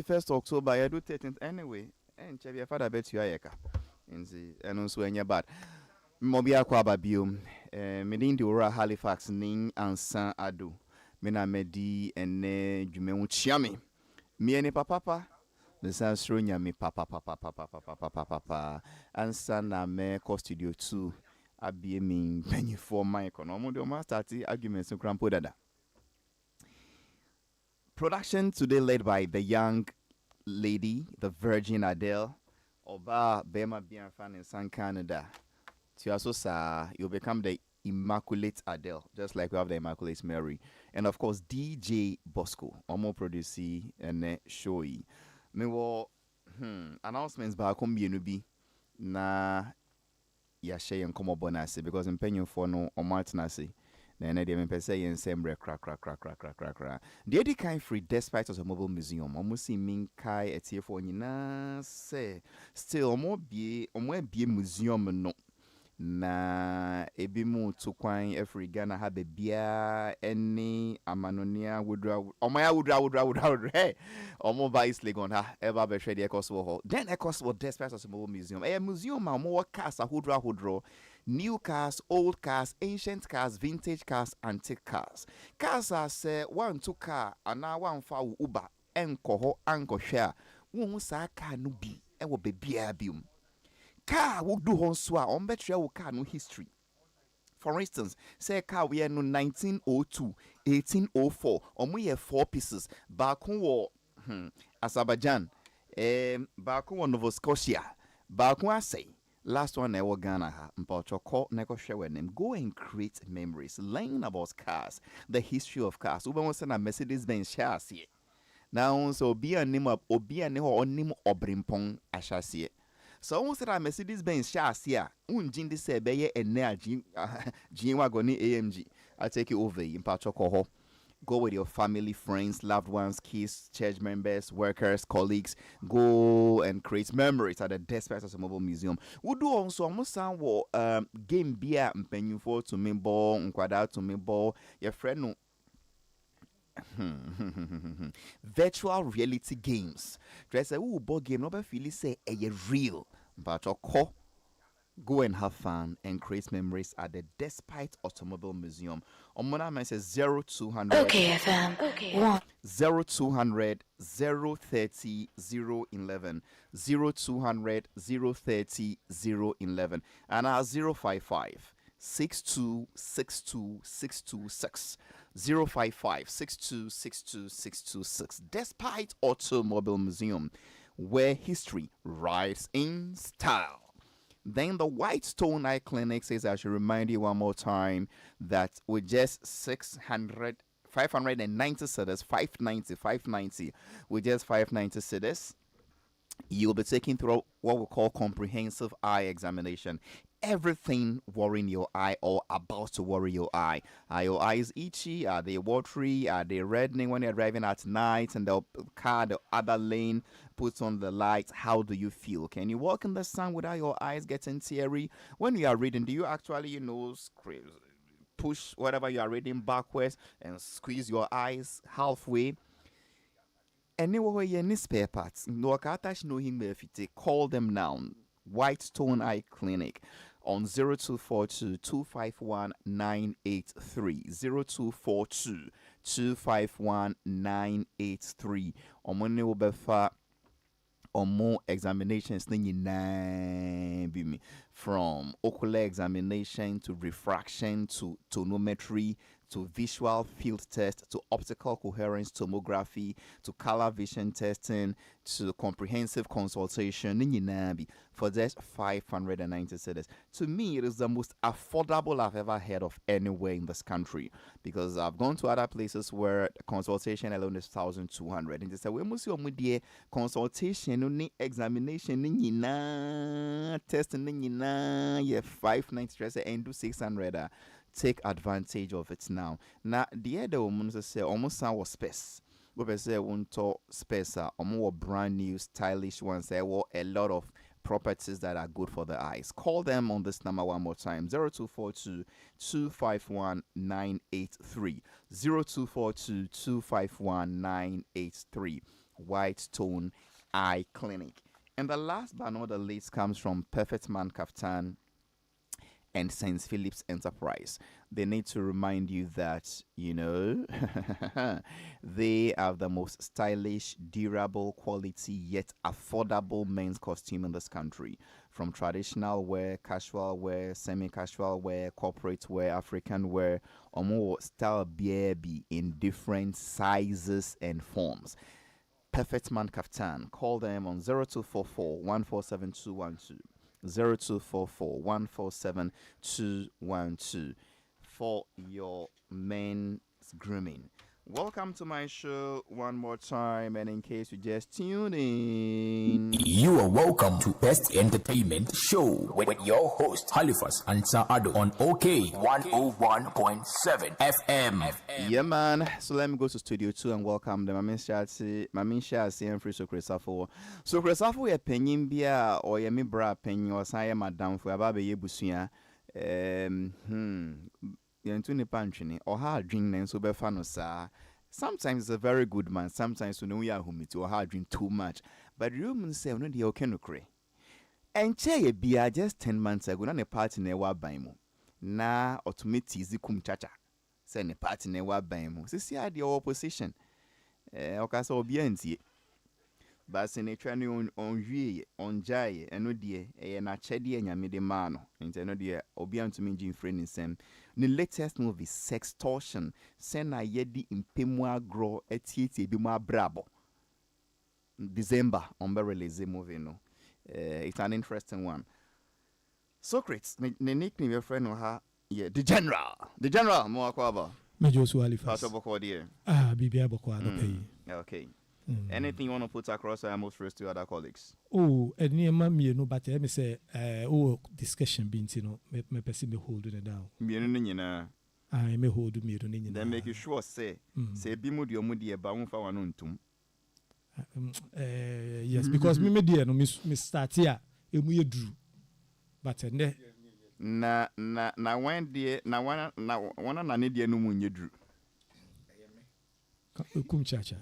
1st October, I do 13th anyway. And Chevy, father bet you ayeka. And also when you're bad. Mobia Kwaba Bium, Medin de Ora Halifax Ning Ansa-ADDO. Mena Medi and Jumeun Chiami. Me and papa. The Sansronia me papa. Ansa na me co studio 2. Abi me penny for my economy. The master arguments in Crampo Dada. Production today led by the young lady, the Virgin Adele. Oba Bema Bian fan in San Canada. Tiaso sa, you'll become the Immaculate Adele, just like we have the Immaculate Mary. And of course, DJ Bosco, Omo producer and showy. Me wo announcements ba kombi bi na ya share en komo bonase because impenyo for no o martinase. Na na dem pese yen sembre crack. The Eddie kind free despite of a mobile museum. Almost see min kai etie for nyina say still omo bie museum no. Na ebi mu to kwan every Ghana ha bebia any amanonia wudra omaya wudra hey omo ba is legon ha ever be hwe de ekoso ho then ekoso despite of a mobile museum museum ma mo cars ahudro new cars, old cars, ancient cars, vintage cars, antique cars. Cars are say one to car and now one for Uber enko ho anko share. Won sa car no bi e wo bebia bium. Car wo do hon so a on betre wo car no history. For instance, say car we are no 1902, 1804, omo ye 4 pieces. Baako wo Azerbaijan, baako wo Nova Scotia, baako asay. Last one, I Ghana ha. Mpachoko neko share with them. Go and create memories. Learn about cars, the history of cars. Ube wants a Mercedes-Benz chassis. Now, so be a name of Obia Neho or name Obrimpong a chassis. So almost a Mercedes-Benz chassis. Unjin de sebeye and nea G wagoni AMG. I take you over in Pachoko. Go with your family, friends, loved ones, kids, church members, workers, colleagues. Go and create memories at the Despite of Mobile Museum. We do also almost sound game beer mpenyu for to me ball, nkwada to me ball. Your friend no virtual reality games. Dress a ball game, no feel say a real, but go and have fun and create memories at the Despite Automobile Museum. Omona man says 0200 Okay, FM. Okay. 0200 030 011 0200 030 011 and our 055 6262626 055 6262626 Despite Automobile Museum, where history rides in style. Then the White Stone Eye Clinic says I should remind you one more time that with just 590 cedis, 590, with just 590 cedis, you'll be taken through what we call comprehensive eye examination. Everything worrying your eye or about to worry your eye. Are your eyes itchy? Are they watery? Are they reddening when you're driving at night and the car, the other lane puts on the lights? How do you feel? Can you walk in the sun without your eyes getting teary? When you are reading, do you actually, push whatever you are reading backwards and squeeze your eyes halfway? Anyway, you need spare parts. Call them now. White Stone Eye Clinic on 0242 251 983 0242 251 983 omone wo befa omo examinations from ocular examination to refraction to tonometry to visual field test to optical coherence tomography to color vision testing to comprehensive consultation for just 590 cedis. To me, it is the most affordable I've ever heard of anywhere in this country, because I've gone to other places where the consultation alone is 1,200, and they say we must see consultation, examination, testing, 590 and do 600. Take advantage of it now. Now, the other woman say almost sound was space. We say won't talk space or more brand new stylish ones. There were a lot of properties that are good for the eyes. Call them on this number one more time: 0242 251 983 0242 251 983. White Stone Eye Clinic. And the last but not the least comes from Perfect Man Kaftan and St. Philip's Enterprise. They need to remind you that, they have the most stylish, durable, quality, yet affordable men's costume in this country. From traditional wear, casual wear, semi-casual wear, corporate wear, African wear, or more style baby in different sizes and forms. Perfect Man Kaftan. Call them on 0244 147 212. 0244 147 212 for your men's grooming. Welcome to my show one more time, and in case you just tuned in, you are welcome to Best Entertainment Show with your host HALIFAX ANSAH-ADDO on OK 101.7 FM. Yeah, man. So let me go to Studio 2 and welcome them. Mamin Shasi and Free Sokresafo. Sokresafo ye penyin bia or ye mi bra penyin or sa ye madam for ababe ye busuya. Yentu ni panchini or ha drink nen so be fano sa. Sometimes it's a very good man. Sometimes you know ya humiti or ha drink too much. But you mun say no di okay no kre. And che ye bia just 10 months ago na ne party ne wa ban mu. Na automati zikum chacha. Say ne party ne wa ban mu. Sisi ade opposition. Okasa obi antie. But se ne twa ne on hwie on jaye eno de na chede anyame de ma no. Nti eno de obi antumi ngin friend nsem. The latest movie Sextortion. Say na yedi impemu agro etieti ebi mu abrabo. December on be release movie no. It's an interesting one. Socrates, the nickname your friend ha, yeah, the general mo akwaba. Major HALIFAX. Pastor Boko dear. Bibia Boko pay. Okay. Anything you want to put across I most first to other colleagues? Oh, and near mammy no but let me say discussion being me person me holding it down. I may hold me to then make you sure say bimudi or mudi about one for one untum. Yes, because me dear no miss start here we drew. But na when dear na one na need no mun you drew. Kum chacha.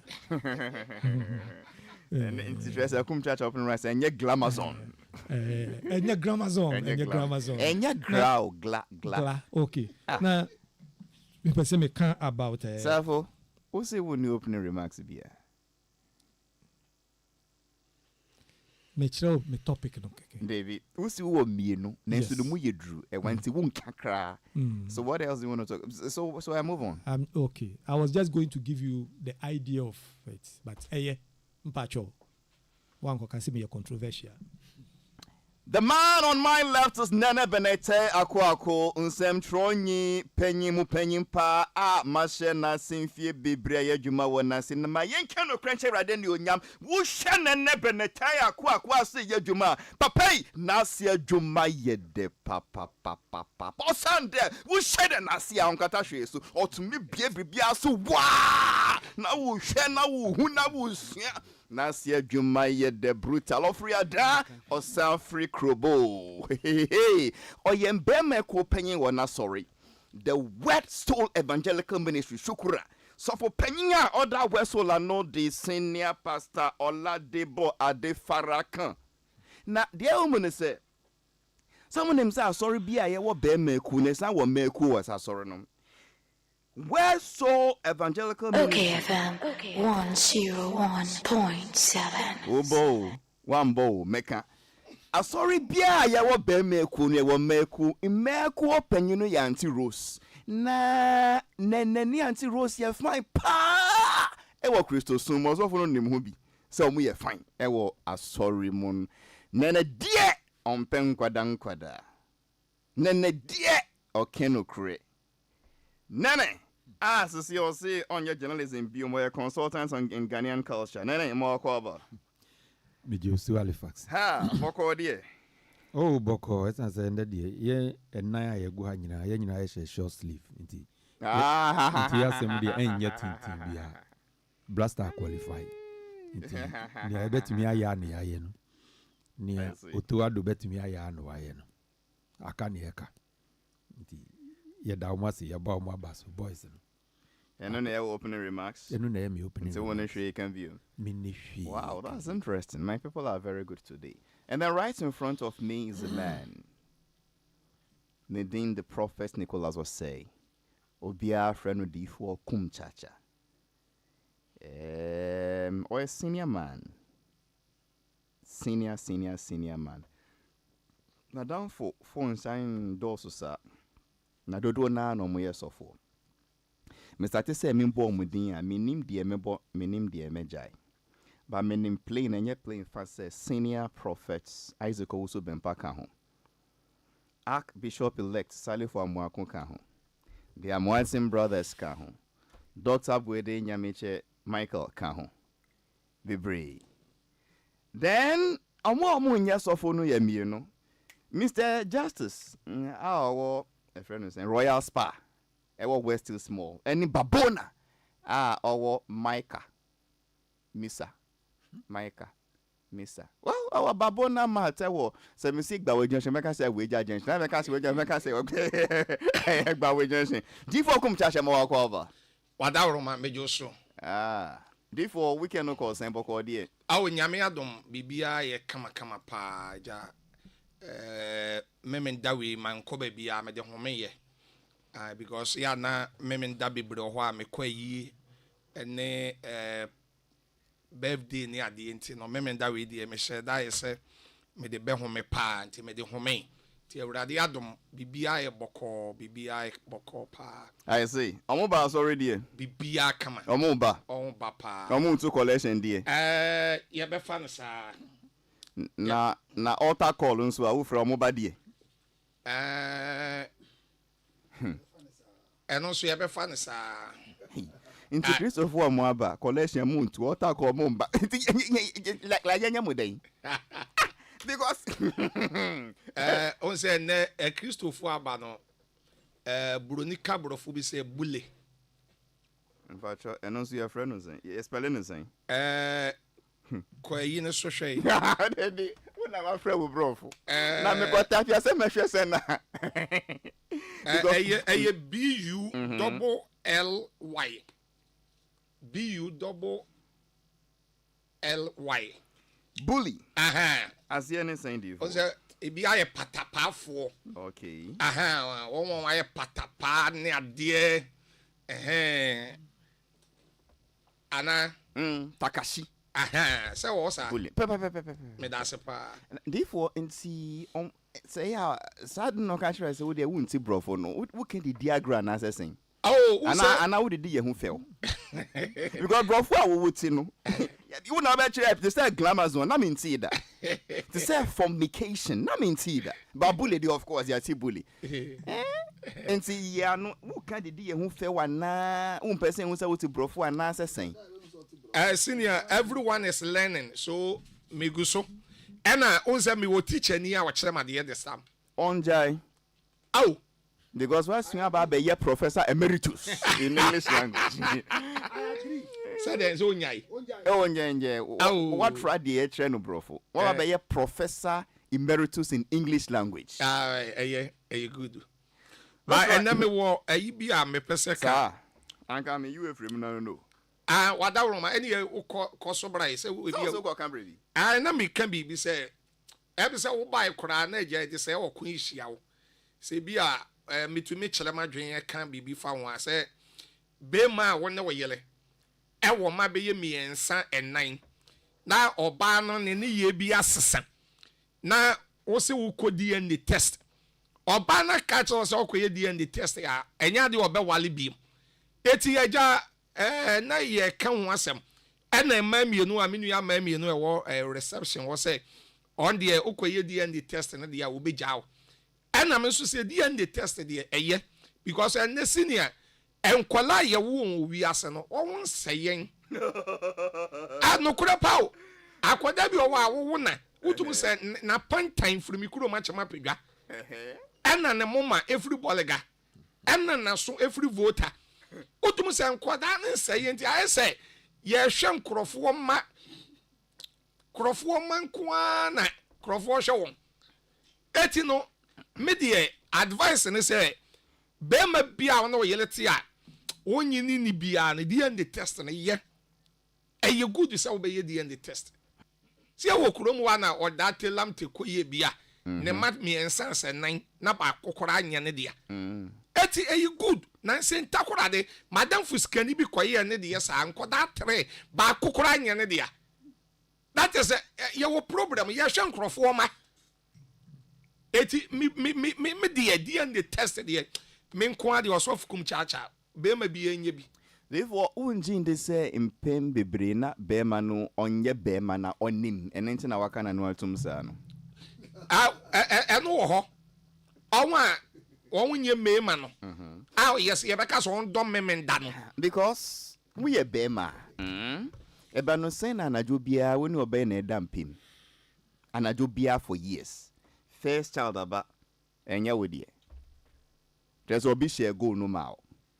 And interest kum chacha open rice and ye glamazon. And ye glamazon. And ye growl gla. Okay. Now me person me can about Safo, who say when you opening remarks be here? Me chiro me topic no keke. David, who see who me no? Next to the mu ye drew. And when ti won kakra. So what else do you want to talk? So I move on. Okay. I was just going to give you the idea of it, but mpacho. One can see me a controversial. The man on my left is Nana Benete Akwako Unsem Tronyi Penny Mupenimpa Mashe Nasin Fie Bibria Juma Wanasin my Yankano Crenche Radenu Yam Wushan and Nebenete Akwakwa say Yajuma Pape Nasia Juma Yede Papa Osande Wushed and Nasia on Katashi so or to me Bia so wa now Wushena Huna Wusia Nasia Jumaye de brutal ofriada or sound free crobo. Hey, or yembeme ko penny wana sorry. The Wet Soul Evangelical Ministry Shukura. So for penya other Wesola no de senior pastor Ola Debo Ade Farakan. Na dear woman say someone himself sorry be a wa be me ku ne san wa me ku was sorry no. Where so evangelical okay, FM 101.7. Oh, bow, one bow, meka. A sorry, bia, ya wa be meku, ne wa meku, imeku open you no yanti rose. Na, ni anti rose ya fine pa. Ewa Christo soon was off on him hubi. So we are fine. Ewa a sorry moon. Nene dear on pen quadan quada. Nene dear or keno cre. Nene. So see or say on your journalism, be more consultants in Ghanaian culture. Nene more cover. Major HALIFAX. Ha, Boko dear. Oh, Boko, as I said, ye and Naya Guanina, yen I short sleeve. Indeed. Yes, somebody ain't yet be blaster qualified. I bet me I yarn the iron. Near Utuado bet me I yarn no iron. I can't hear. Ye thou must see about my bass boys. And then they opening remarks. And then me opening. So when you can view. Minishi. Wow, that's interesting. My people are very good today. And then right in front of me is a man. Nadine the prophet Nicholas was say, Obia friend D4 kum chacha. Or a senior man. Senior man. Now down for phone sign doors sa. Na dodo na no mo yesofo. Me start say me bo mudin a me nim de me bo me nim de me jai. But me nim plain and yet plain fast say senior prophets Isaac also bempa ka ho. Archbishop elect Salifo Amuakun ka ho. The Amuasin brothers ka ho. Dr. Bwede Nyameche Michael ka ho. Bebre. Then amu nyasofo no ye mi no. Mr. Justice, our friend is Royal Spa, our West Hill Small, any Babona, our Micah, Missa, Well, our Babona matter was some sick by way junction. Make us say we judge. Make us say okay. By way junction. D4 come charge more cover. What that room me just D4 we can no call same book or dear. Awo nyame adom bibia ye kama pa ja. Memen dawi man ko bia me de home ye because ya na memen da bebre ho a me kwayi ene birthday ni ade enti no memen dawi de me share da ye se me de be home pa enti me de home ti awurade adom bibia ye boko pa. I see omo ba so already bibia kama omo ba pa omo to collection die ye be fa no sa na altar call nso a wo fra mo ba die eno so ye be fa ne sa into Christopher mo aba collection mo to altar call mo ba like yanya mo den because on say na Christopher aba no buronika brofo bi say bule in fact eno so your friend no say you spelling no say kwayi ne so hwe daddy una ma friend wo brofo na me ko tafia se me hwe se na eye BU double LY BU double LY bully as you any saying do o say e bi aye patapafo okay won aye patapa ne ade ana Takashi say what sir bully me da se pa therefore nti say ya sad no ka sure say we dey wunti brofo no we can the diagram assessing ana we dey ye hu fail because brofo a we wuti no you na be chere to say glamour zone na mean see that to say fornication na mean see that but bully dey of course ya see bully nti ya no we can the ye hu fail ana un person who say wuti brofo ana assessing senior, everyone is learning, so me go so. And once me will teach any hour chama the other time. Onjai. Oh, because what's about be a professor emeritus in English language. So there's onyai. Oh, what Friday treno brofo? What be a professor emeritus in English language? Good. But and then me wo be a me peseka. Anka me you free no. What that room any coso brai say we so go Cambridge. Na me can be say e say wo buy kra na je say o kun hia wo say bi a me to me chele madwen kan bibi fa ho say be ma wo ne wo yele e wo ma be ye miensa enan na oba no ne ye bi asesa na wo se wo kodi any test oba na ka cho say wo koye DNA test ya enya de obe wale bi eti eja na ye ka ho asem na mamienu a menu ya mamienu e wo reception wo say on the okoye DNA test na de ya wo begyaw na me so say DNA test de eye because na senior enkwala ye wo wi ase no wo nseyen anokura pawo akoda bi wo a wo na utum say na pantan frimi kuro ma chama pedwa na ne moma every bolega na so every voter utum say enkwada nseyen ti aye say ye hwe nkrofo ma nkoa na nkrofo hwe won eti no media advice ne say be ma bia won wo yeleti a onye ni bia na DNA test na ye eye good say obeye DNA test si wo kurom wa na odate lam te koye bia ne mat me ensanse nan na ba kokora anya ne dia eti eye good na se ntakora de madam fuskani bi koye ne dia sa ankoda 3 ba kokora anya ne dia that is your problem ya hwe nkrofo ma eti me dia test dia me nko ade osof kum chacha be ma bi enye bi therefore unjin de say impem bebre na be ma no onye be ma na onim enenti na waka na no atum sa no eno wo ho onwa onwunye me ma no yes ye beka so on dom me nda no because we ye be ma eba no say na anajo bia woni obe na edampim anajo bia for years first child aba enye wodie there's obi share goal no ma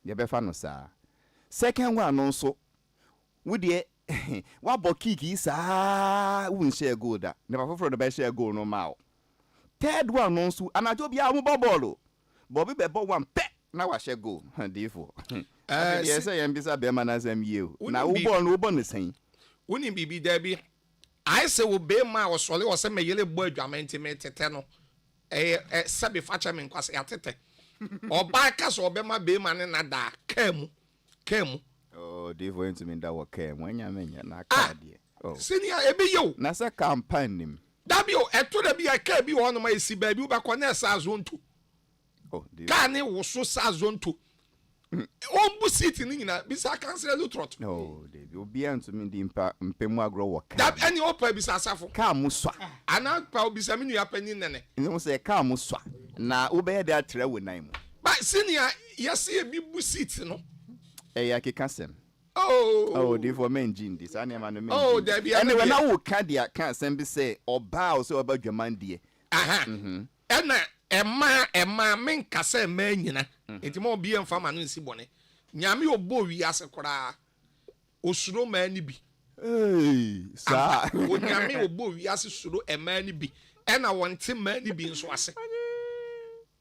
ye be fa no sa second one no so wodie wa bokiki sa won share goal da never for the best share goal no ma third one no so anajo bia mo bobolo bobi be bo one pe na wa share goal therefore yes say em bisa be man asem you na wo ball no sen woni bibi da bi I say wo be ma wo sole wo se me yele bo adwamenti me tete no sabe facha me nkwase atete oba ka so be ma be ma ne na da kamu oh therefore into me that wo kamu anya menya na ka de oh senior ebe yo na se campaign nim da bi o eto da bi aka bi wo no ma esi ba bi wo ba ko na sa zonto oh ka ne wo so sa zonto ombu city ni nyina bisa cancel lutrot no David obi anto me di mpemu agro wo ka that any opa bisa asafo ka muswa ana pa bisa me nua pani nene no say ka muswa na wo be de atre wo nan mu ba senior yes e bi bu city no ya kekasem oh therefore men jin this ani ma no men oh there be anyway na wo ka dia ka asem bi say oba o say oba dwaman die ena ema men kase ema nyina enti mo bi emfa ma no nsi bone nyame obo wi ase kora osuro ma ni bi sa o nyame obo wi ase suro ema ni bi ena wonte ma ni bi nso ase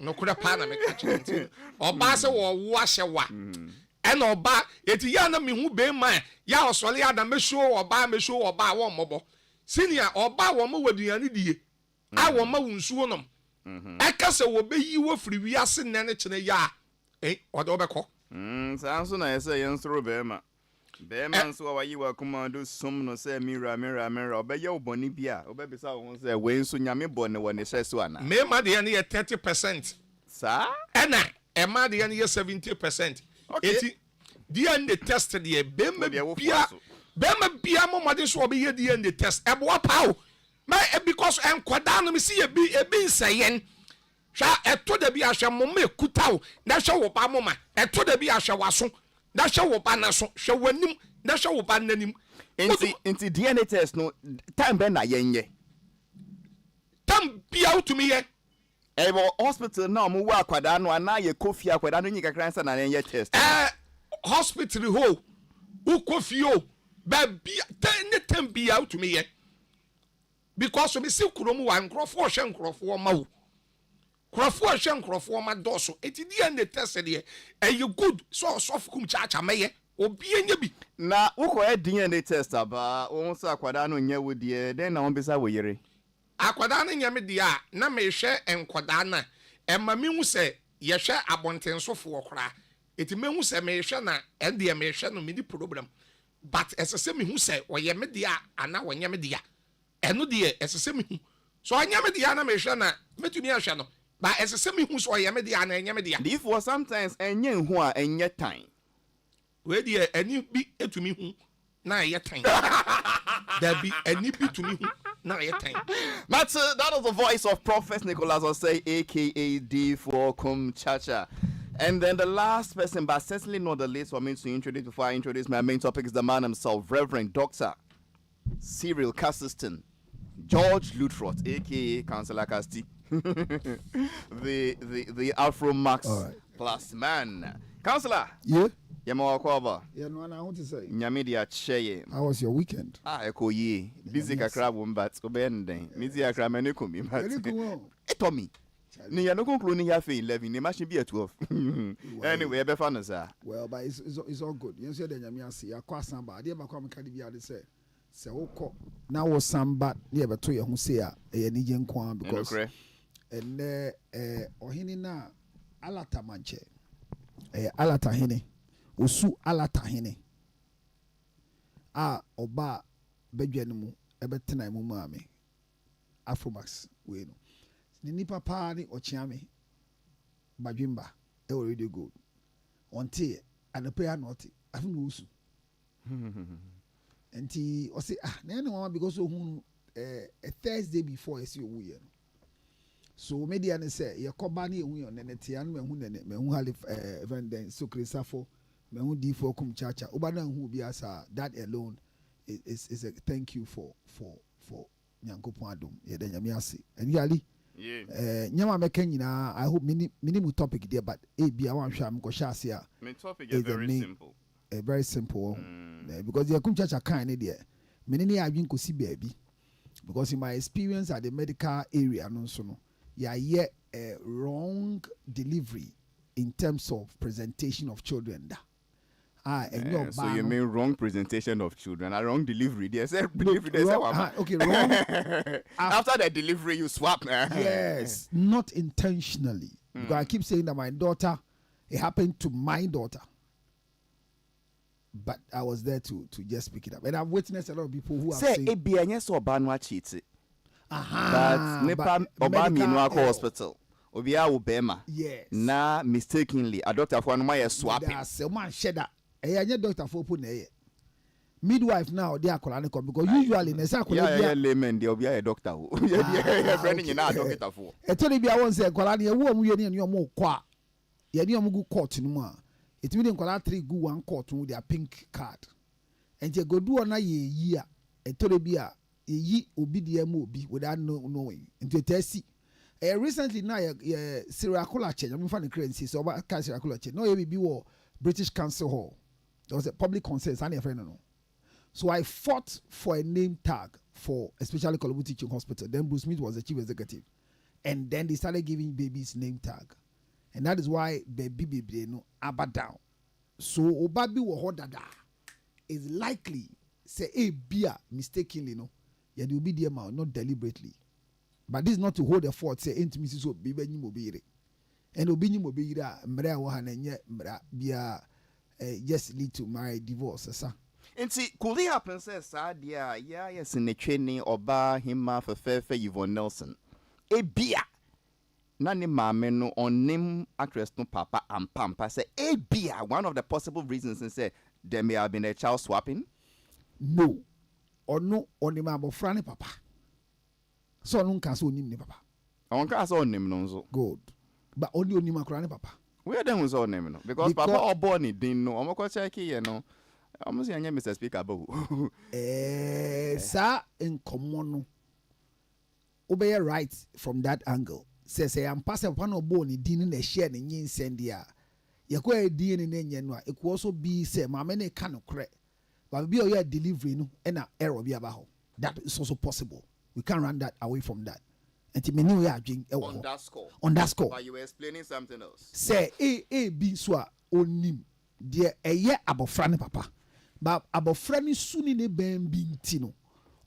no kura pa na me ka chenti oba se wo wo ahye wa ena oba eti ya na me hu be ma ya osole ya da me show oba wo mobo senior oba wo mo waduane die a wo ma wunsuo nom eka se wo be yi wo firi wi ase nene chene ya odo be ko sanso na yesa yensoro be ma nso wa yi wa kuma do sum no say mira obe ye oboni bia obe bisa wo say we nso nyame bone wo ne hyeso ana me ma de ne 30% sa ena e ma de ne 70% eti dia ne test de be ma bia mo made so obe ye dia ne test e bo pawo ma because enkwada no me see e bi nsayen sha eto da bi ahwe mo ma ekutawo na hwe wo ba mo ma eto da bi ahwe waso na hwe wo ba na so hwe wanim na hwe wo ba nanim enti DNA test no time be na yenye tam bia utumi ye ebo hospital na mo wa akwada no ana ye kofi akwada no nyika kransa na yenye test hospital ho u kofi o ba bia tam bia utumi ye because me see kurom wa nkrofo hwe nkrofo ma wo nkrofo hwe nkrofo ma doso eti dia ne test de e good so kum chacha meye obi enya bi na uko e DNA test aba won sa akwada no nya wodie den na won bisa wo yere akwada no nya me dia na me hwe enkwada na e ma me hu se ye hwe abontensofo okra eti me hu se me hwe na e de me hwe no me di problem but esese me hu se wo ye me dia ana wo nya me dia eno de esese me hu so anya me dia na me hwe na metumi ahwe no ba esese me hu so ye me dia na enya me dia if for sometimes enye hu a enye time we de ani bi etumi hu na ye time there be ani bi tumi hu na ye time but that is the voice of Prophet Nicholas Osei aka D4 Kum Chacha. And then the last person, but certainly not the least for me to introduce before I introduce my main topic, is the man himself, Reverend Dr. Cyril Cassiston, George Lutrot, aka Councillor Casti, the Afro Max plus man. Councillor, yeah, yeah, no, I want to say, Nyamidia Cheye. How was your weekend? Eko ye, busy kakra wumbat, obende, busy akra menekumi, but Tommy. Ni no conclude ni have 11, ni machine be at 12. Anyway, be fun sir. Well, but it's all good. You say the nyame ase akwa samba. Ade ba kwa me kadi bia de say wokọ na wo samba na ye beto ye ho say a ye ni je nko because and ohini na alata manche alata hene osu alata hene oba bedwa no mu ebetena mu maame Afromax we no ni nipa pa ni ochiame badwimba e already good onte anape not afi no usu enti o say na no because ohun a Thursday before esi owu ye no so media ne say ye koba na ehu ye ne tia no mehu Halifax event then so Christopher mehu D4 kum chacha oba na hu bi asa that alone is a thank you for nyankopon adom ye da nyame ase and yali nyama meka nyina I hope minimum topic there but bia wan hwa am ko sha ase a my topic is very simple very simple because the kum chacha kan ne there menene adwin kosi baabi because in my experience at the medical area no so no yeah a wrong delivery in terms of presentation of children da. So you mean wrong presentation of children, a wrong delivery? They say delivery. They say okay, wrong. After the delivery, you swap. Yes, not intentionally. Because I keep saying that my daughter, it happened to my daughter, but I was there to just pick it up, and I've witnessed a lot of people who have say said, "Ebianye so banwa cheat." But nepa obami no hospital. Obia ubema. Yes. Na mistakenly, a doctor for no swapping. That's a man shedda. Anya doctor for put na midwife now they are calling because usually in a yeah layman they will be a doctor. Yeah, friend in a doctor for. E tell be won say calling e wo mu ye ne omo kwa. Ye ne omo go court no a. It mean calling 3 go 1 court with their pink card. And you go do na ye yi a e tell be a yi obi de am obi without knowing. Into test recently now Siracola change. I'm fan currency so about Siracola change. No ye be wo British Council Hall. There was a public consent. So I fought for a name tag for especially Kolobu Teaching Hospital. Then Bruce Smith was the chief executive. And then they started giving babies name tag. And that is why baby no abba down. So Obabi wo dada is likely say a beer mistakenly no. Yeah, will be the amount, not deliberately. But this is not to hold a fort, say intimacy so baby ni mobile. And obini mobile mra wo hanenye mra bia just lead to marriage divorce sir. And see, could it happen, says, yeah, yes, in the training or bar him for Yvonne Nelson. A beer. Nani mameno on name actress no papa and pampa say a beer. One of the possible reasons and say there may have been a child swapping. No, or no, on the mabo frani papa. So no caso nim papa. On caso name no good, but only on him crani papa. Where then was all name no because papa or born it didn't know. I'm going to check here, no. I'm saying, Mr. Speaker, sir, in common, obey right from that angle. Says, I'm passing upon a bone, didn't a share in yin sendia. You go a DNA in Yanua. It could also be, say, my many cannot crack, but be a delivery no and an error be about. That is also possible. We can't run that away from that. And many we are doing on that score. On that score. But you were explaining something else. Say, A, B, swa, onim, dear, a year about Franny Papa. But about friendly soon in a band being tino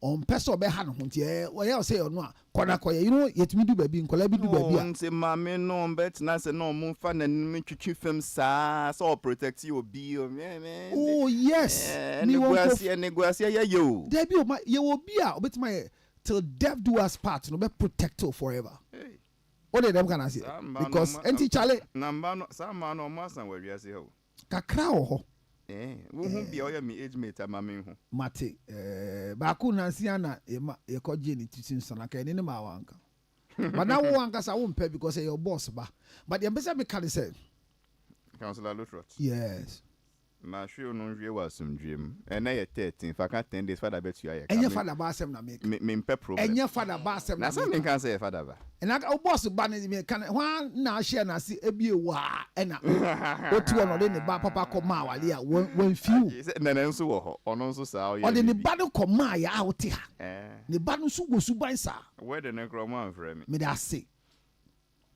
on peso behan huntie or else say or no corner you know yet me do baby in collabi do baby say mammy no bet na say no moon fan and me to film sa so protect you be man oh yes negotiate yo there be my you will be a bit my till death do us part no be protector forever what they them can say because anti chale number no some man no master where you say ho kakra ho who be all me age mate mama hu mate baako nansi ana ye koje ni titin sana ka ni ma wanka but now wanka sa won pay because your boss ba but the person me can say Councillor Lutrot yes na hwe no hwe wa sumdwem na ye 13 fa ka 10 days father bet you aye enya father ba asem na make me mpe problem enya father ba asem na say me can say father ba and I boss ba na kan wan na share na si ebie wa na otu ono de ne ba papa ko ma wale a wan few na nso wo ho ono nso sa o ye o de ne ba no ko ma ya out ha ne ba no su go su ban sa where the necro man frame me da say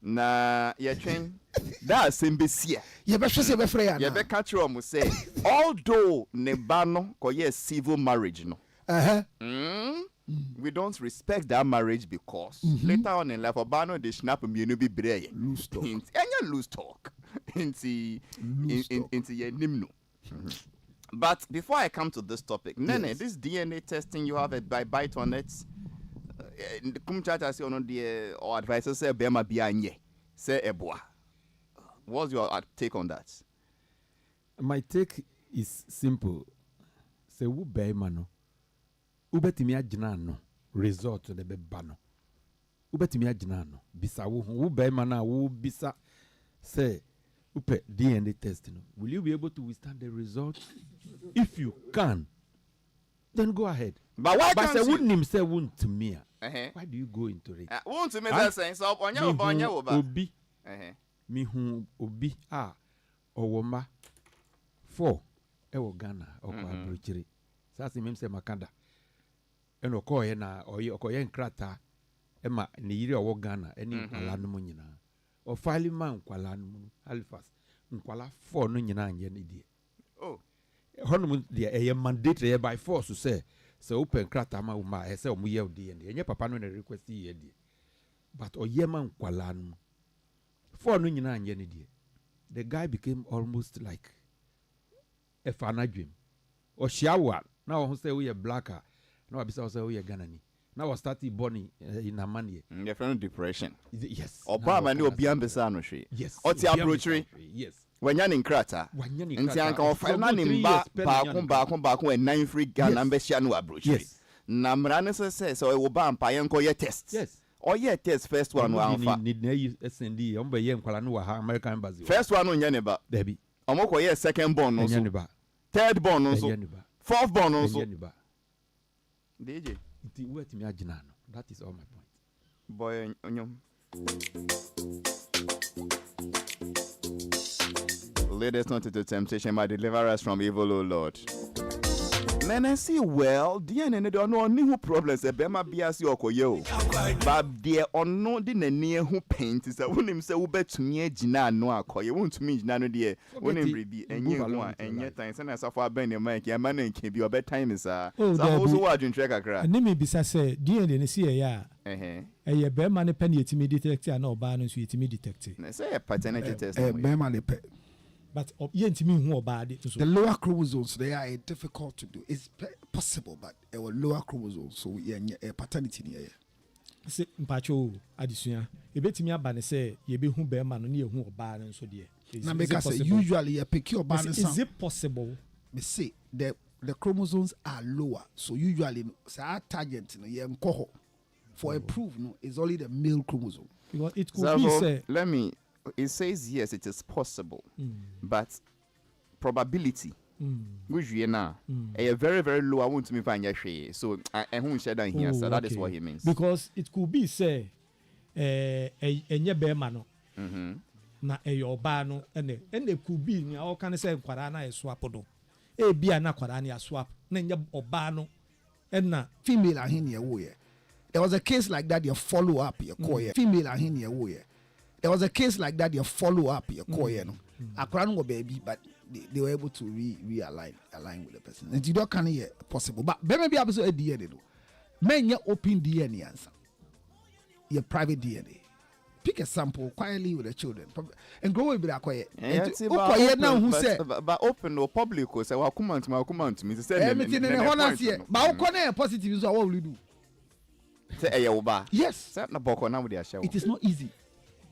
Na ye train that same be see. Ye be hwese be frɛ ya na. Ye be catch you say although ne ba no koye civil marriage no. We don't respect that marriage because later on in life obano they snap me no be breye. Loose talk. Enya loose talk. Into ye nimno. But before I come to this topic, Nene, this DNA testing, you have a bite on it. Or advisor say Bema Bianye, say Eboa. What's your take on that? My take is simple. Say who Bema no. Ubetimi agina no result to the bebano. Ubetimi agina no. Bisa who Bema na who bisa say upe DNA testing. Will you be able to withstand the result? If you can, then go ahead. But why can't you? Wouldn't him say wouldn't to me? Why do you go into it? Won't to me that sense of on your obi. Mi hu obi owoma 4 ewo Ghana okwa abrochiri. Sasa mim se makanda. Eno ko ye na okoye nkrata ema ne yiri owo Ghana eni nkwala no nyina. O file man nkwala no Halifax nkwala 4 no nyina anye ne die. Oh. Honum de mandatory by force to say so open krata ma uma say omu ye odi ene enye papa no na request ye die but oyema nkwala no for no nyina anye ne die. The guy became almost like a fanadwem o shiawa na o say we blacker na o bisa say we Ghanani na o start born in Amania your friend depression. Yes Obama ni obi ambesa no hwe. Yes oti approach. Yes Wanyani nkrata nti anka ofana ni mba baako and 9 free Ghana mbehia no abrochi na mrane se so we ba mpa yenko ye test. Yes or ye test first one wa amfa need na SND omba ye nkwala no wa American embassy first one no nya ne ba debi omoko ye second born no so third born no so fourth born no so DJ nti wait me agina no. That is all my point. Boy onyom. Lead us not into temptation, but deliver us from evil, O Lord. Men I see well, DNA don't know any problems. A bema bias yo koyo, but dear or no dinner near who paint is that when him say bet to me jina no akoye won't me jina no dear when him be and you one and yet I send us off our bend your mic your man and keep your bedtime is so also what you track a crack. Name bisa say DNA see ya. A bema ne penny to me detector no ban so it me detective. Say a paternity test. Bema ne pe. But the lower chromosomes, they are difficult to do. It's possible, but our lower chromosomes, so a paternity near. Say, Mpacho, Addition, you bet me up and say, you be who bear man near who bar and so dear. Now, because usually a peculiar balance. Is it possible? Me say the chromosomes are lower, so usually our target in cohort for a proof no is only the male chromosome. Because it could be say. Let me. It says yes, it is possible, but probability, which you know, a very very low. I want to me find your share. So I won't share that here. So that is what he means. Because it could be say, a bear mano, na a your bano, and it could be near all kind of say Quarana is swappado. A be an aquarania swap, Nanya Obano, and na female are in your way. There was a case like that. You follow up your core female are in your way. There was a case like that. You follow up your core, a crown baby, but they were able to align with the person. And you don't can hear possible, but maybe I was a DNA. Men your open DNA answer. Your private DNA. Pick a sample quietly with the children and grow with that quiet. Now who said, but open or public, say, well, come on to me. Say everything in the honor here. But how positive is what will you do? Say, yes, it is not easy.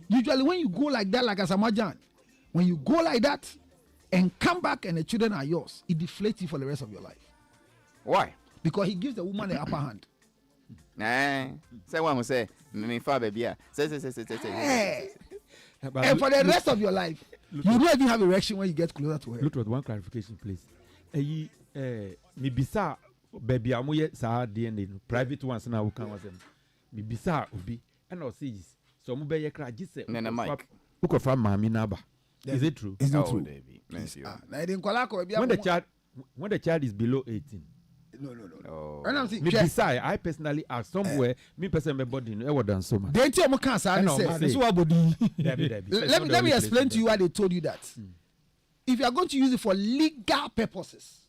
Usually when you go like that, like as a Majan, when you go like that and come back and the children are yours, it deflates you for the rest of your life. Why? Because he gives the woman the upper hand. Say one will say, me father be say. And for the rest of your life, you don't even have erection when you get closer to her. Look at one clarification, please. Me bisa baby amoye sa DNA private ones na wo kan wasem. Me bisa obi and I'll see so mu be ye kra gise. Nana Mike. Who confirm mami naba? Is it true? It's not true. Baby. When the child is below 18. Oh. And I'm saying, Me beside, I personally ask somewhere. Me personally, my body, I would done so much. they tell me cancer. I know, Say, This is body. let me explain to you why they told you that. If you are going to use it for legal purposes,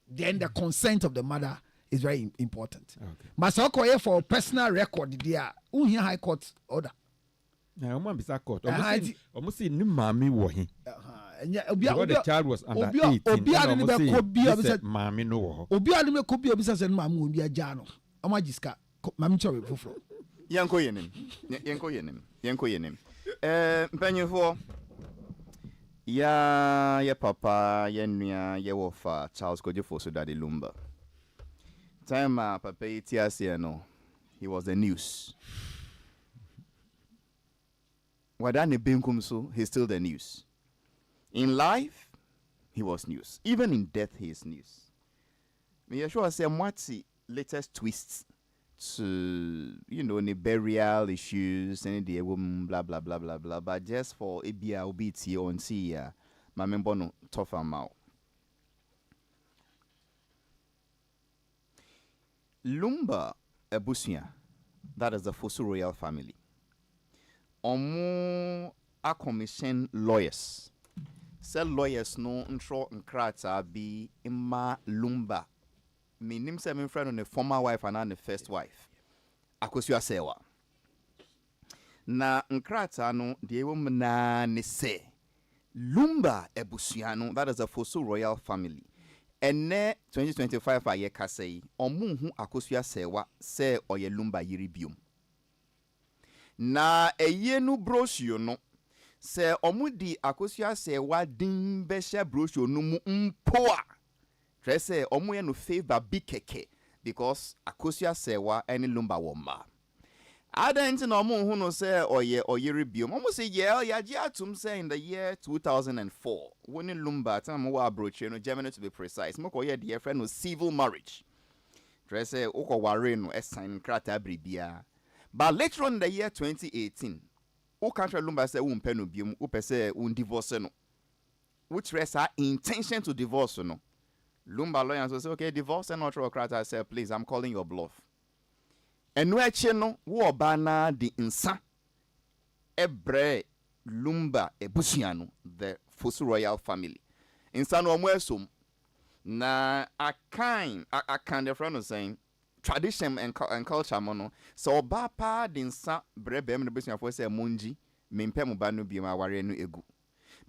then the consent of the mother is very important. Okay. But so for personal record, there, here high court order. I'm going to be court. Almost see new mommy war him. Because the child was under 18. Mommy no. Obi adime kobi obi sase mamu obi aja no. Amajiska mami chori foforo. Yanko yenim. Mpanyefo ya papa ya nua ya wofa Charles Kojefo so daddy Lumba. Time papa itiase no. He was the news. Wadane benkum so he's still the news. In life, he was news. Even in death, he is news. Me sure say what's the latest twists to the burial issues and the woman blah blah blah blah blah. But just for ABI OBT on see my member no tough amount. Lumba Ebusia, that is the Fosu royal family. Omo a commission lawyers. Sell lawyers no intro nkrata be Imma Lumba. Me nim se me friend on the former wife and the first wife. Akosua sewa. Na nkrata no de woman na ne se. Lumba Ebusiano, that is a Fosu royal family. Ene 2025 aye kasei. Omu hu akosua sewa se oye Lumba yiribium. Na eyenu brochure no se omudi akosua se wa din besha brochure no mu mpoa trese omu ye no favor bi keke because akosua se wa any Lumba womba adent na omu hu no se oye review omu se ya ji atum say in the year 2004 when Lumba time wa brochure no Germany to be precise moko ye dear friend no civil marriage trese uko ware no sign krata bribia. But later on in the year 2018, who country Lumba say un penu bium, who per se un divorce no, which rest our intention to divorce no. Lumba lawyers will say, okay, divorce and not crata say, please, I'm calling your bluff. And no no, wo bana di insa ebre Lumba Ebusiano, the Fosu royal family. Insa no mwesum na a kind the friend was saying. Tradition and culture mono so oba pa dinsa brebe me besia for say monji mempem ba no bi ma ware no egu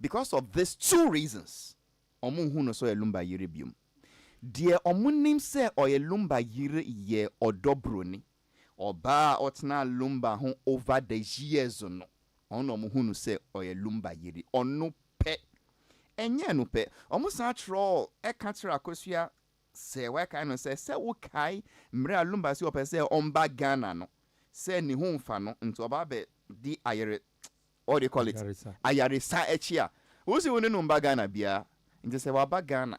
because of these two reasons omo hu no so Lumba yire biom de omo nim say oye Lumba yire ye odobroni oba otna Lumba ho over the years no ono omo hu no say oye Lumba yire ono pe enye no pe omo sa tro e ka tira akosua se we kind of say wo kai mre Lumba si opese omba Ghana no se ni hu mfa no nto oba be di ayere what do you call it ayaresa echia wo si woni no mba Ghana bia nti se wa ba Ghana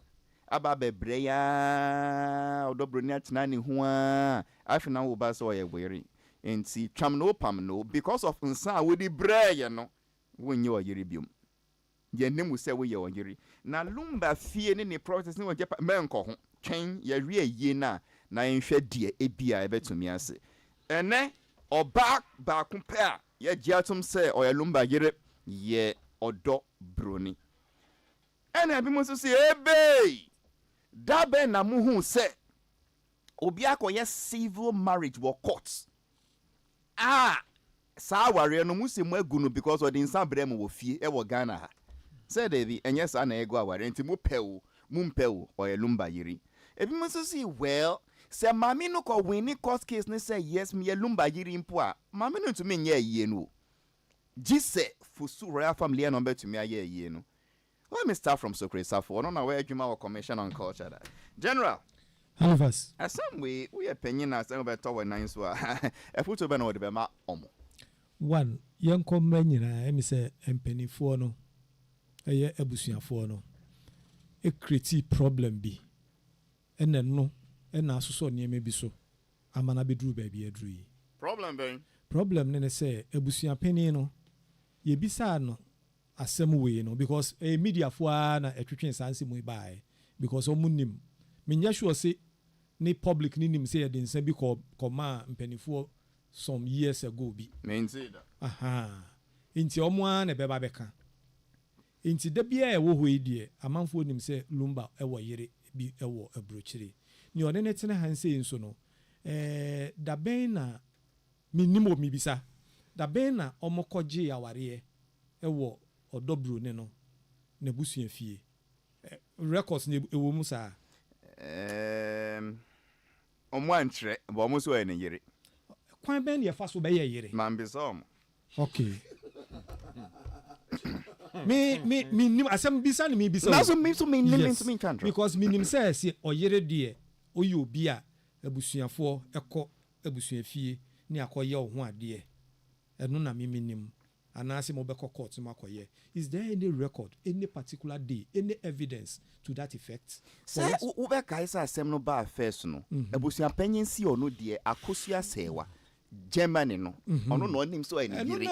aba be breya odobro ni atina ni hu a afina wo ba so ye were nti twam no pam no because of nsa wo di breya no wonye o yere biom ye nemu se wo ye o yere na Lumba fie ni process ni wo je menko ho twen ye wie ye na nhwe die ebia ebetumi ase ene oba ba compare ye giatum se oya Lumba yire ye odo broni ene bi mo so se ebe dabe na muhu se obi akoye civil marriage wo court sa ware no musimu agu no because of the insan brem wo fie e wo Ghana ha say David enye sa na ego aware nti mo pewo mumpewo oya Lumba yiri ebi mo so see well say mami no ko win court case ne say yes me Lumba yiri mpo a mami no to me nya yie no gise Fosu royal family no be to me aye yie no. Let me start from Socrates Safo no na where adwuma wa commission on culture that general HALIFAX some way we opinion as we better we nine so e foto be no de be ma omo one yanko manyina emi se empanifo no eye abusuafo no e create problem bi ene no ena asoso niam bi so amana bedru ba bi adru yi problem ne se abusuapeni no ye bisa no asem we no because media fo na etwetwe sanse mu bae because omunim menya sure say ni public ni nim say the nsa bi koma mpanifo some years ago bi maintain aha inti omo a na beba beka inti da bia e wo ho edie amanfo nim say lumba e wo yere bi e wo abrochire ni one ne tene han say nso no da ben na minimo mibisa da ben na omo koje yaware e wo odobro ne no na busua fie records ne ewo mu sa omo antre bo omo so ene yere kwan ben ye fa so be ye yere man be so okay me nim asem bisa ni me bisa na so me nim kantra because me nim say oyere de oyi obi a abusuafo ekọ abusua fie ni akoye ho ade eno na me nim anase mo be court makoye. Is there any record, any particular day, any evidence to that effect? Say ube kaisa asem no ba first no abusua panyin si ono de akosua sewa Germany no ono no nim so ene yiri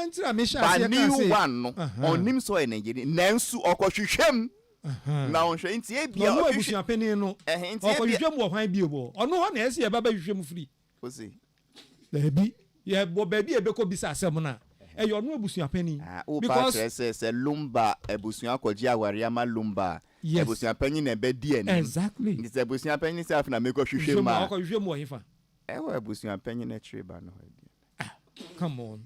ba new one no onim so ene yiri nansu okohwehwem na onhwe nti ebia no abusua panyin no okohwehwem wo hwan bi obo ono ho na ese ye baba hwehwem free osi bi ye bo ba bi ebeko bisa asem na eyo no abusua panyin because se lumba abusua akogye aware ama lumba abusua panyin na be di ani exactly nti abusua panyin se afna meko hwehwem ma okohwehwem wo hifa ewo abusua panyin na treba no come on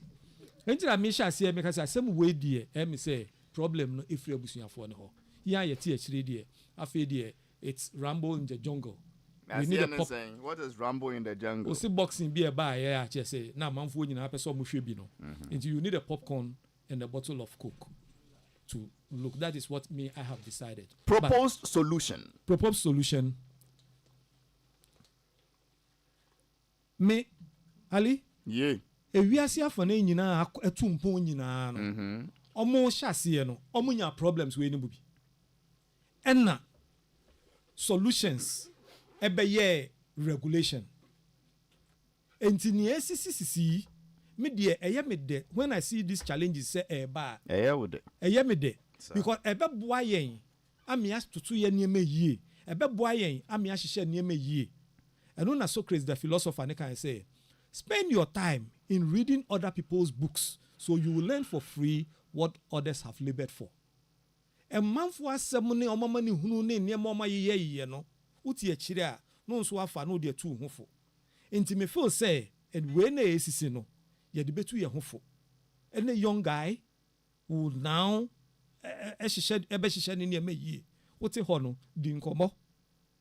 enjira me sha se me ka say asem we die me say problem no efri abusuafo no ho ya ye ti akire die afa die it's ramble in the jungle. We need a saying, what is ramble in the jungle? We see boxing be a bar yeah I say na manfo nyina person mo hwe bi no. And you need a popcorn and a bottle of Coke to look. That is what me I have decided. Proposed solution. Proposed solution. Me Ali? Yeah. Ewiase afana nyina etumpo nyina no. Omo hyase no, omo nya problems we ni bubi. Enna solutions ebeye regulation. Enti ni esisi me de eye me de when I see these challenges say eba eye me de because ebe boa yen amia tutu ye niam yie ebe boa yen amia hihye niam yie. Eno na Socrates the philosopher ne kan say spend your time in reading other people's books so you will learn for free what others have labored for. Manfo asem ne omama ne hunu ne niam oma ye no uti akire a no so afa no de tu hofo. Enti me feel say and we na esisi no ye de betu ye hofo. Any young guy who now ehihye ne niam yie. Wote ho no di nkomo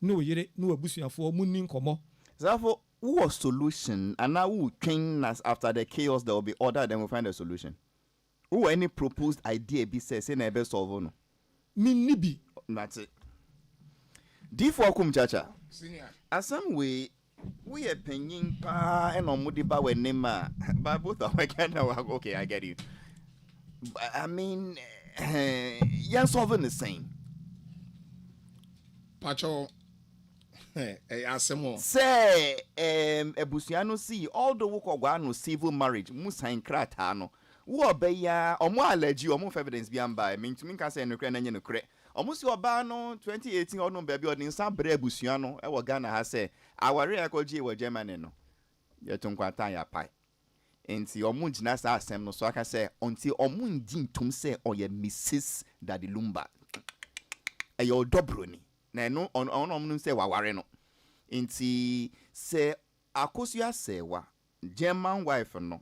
no yere no abusuafo mu ni nkomo. Therefore, who was solution and now who train us after the chaos there will be order then we'll find a solution. Who any proposed idea be say na ebe solve no. Me bi. That's it. D4 kum chacha. Senior. Asam we are penyin pa and omudi ba we nema but both are kind of okay I get you. I mean you're solving the same. Pacho asemo say ebusuano see all the work of no civil marriage musa inkrata no wo obeya omo allergy omo evidence bi amba me ntumi ka say no kre na nye no kre omo si oba no 2018 ono baby odin sa bra ebusuano e wo Ghana ha say aware akoji e wo Germany no ye tonkwata ya pai enti omo gina sa asem no so aka say onti omo ndi ntum say oye Mrs. Daddy Lumba e yo dobroni na no ono say waware no enti say akosua sewa German wife no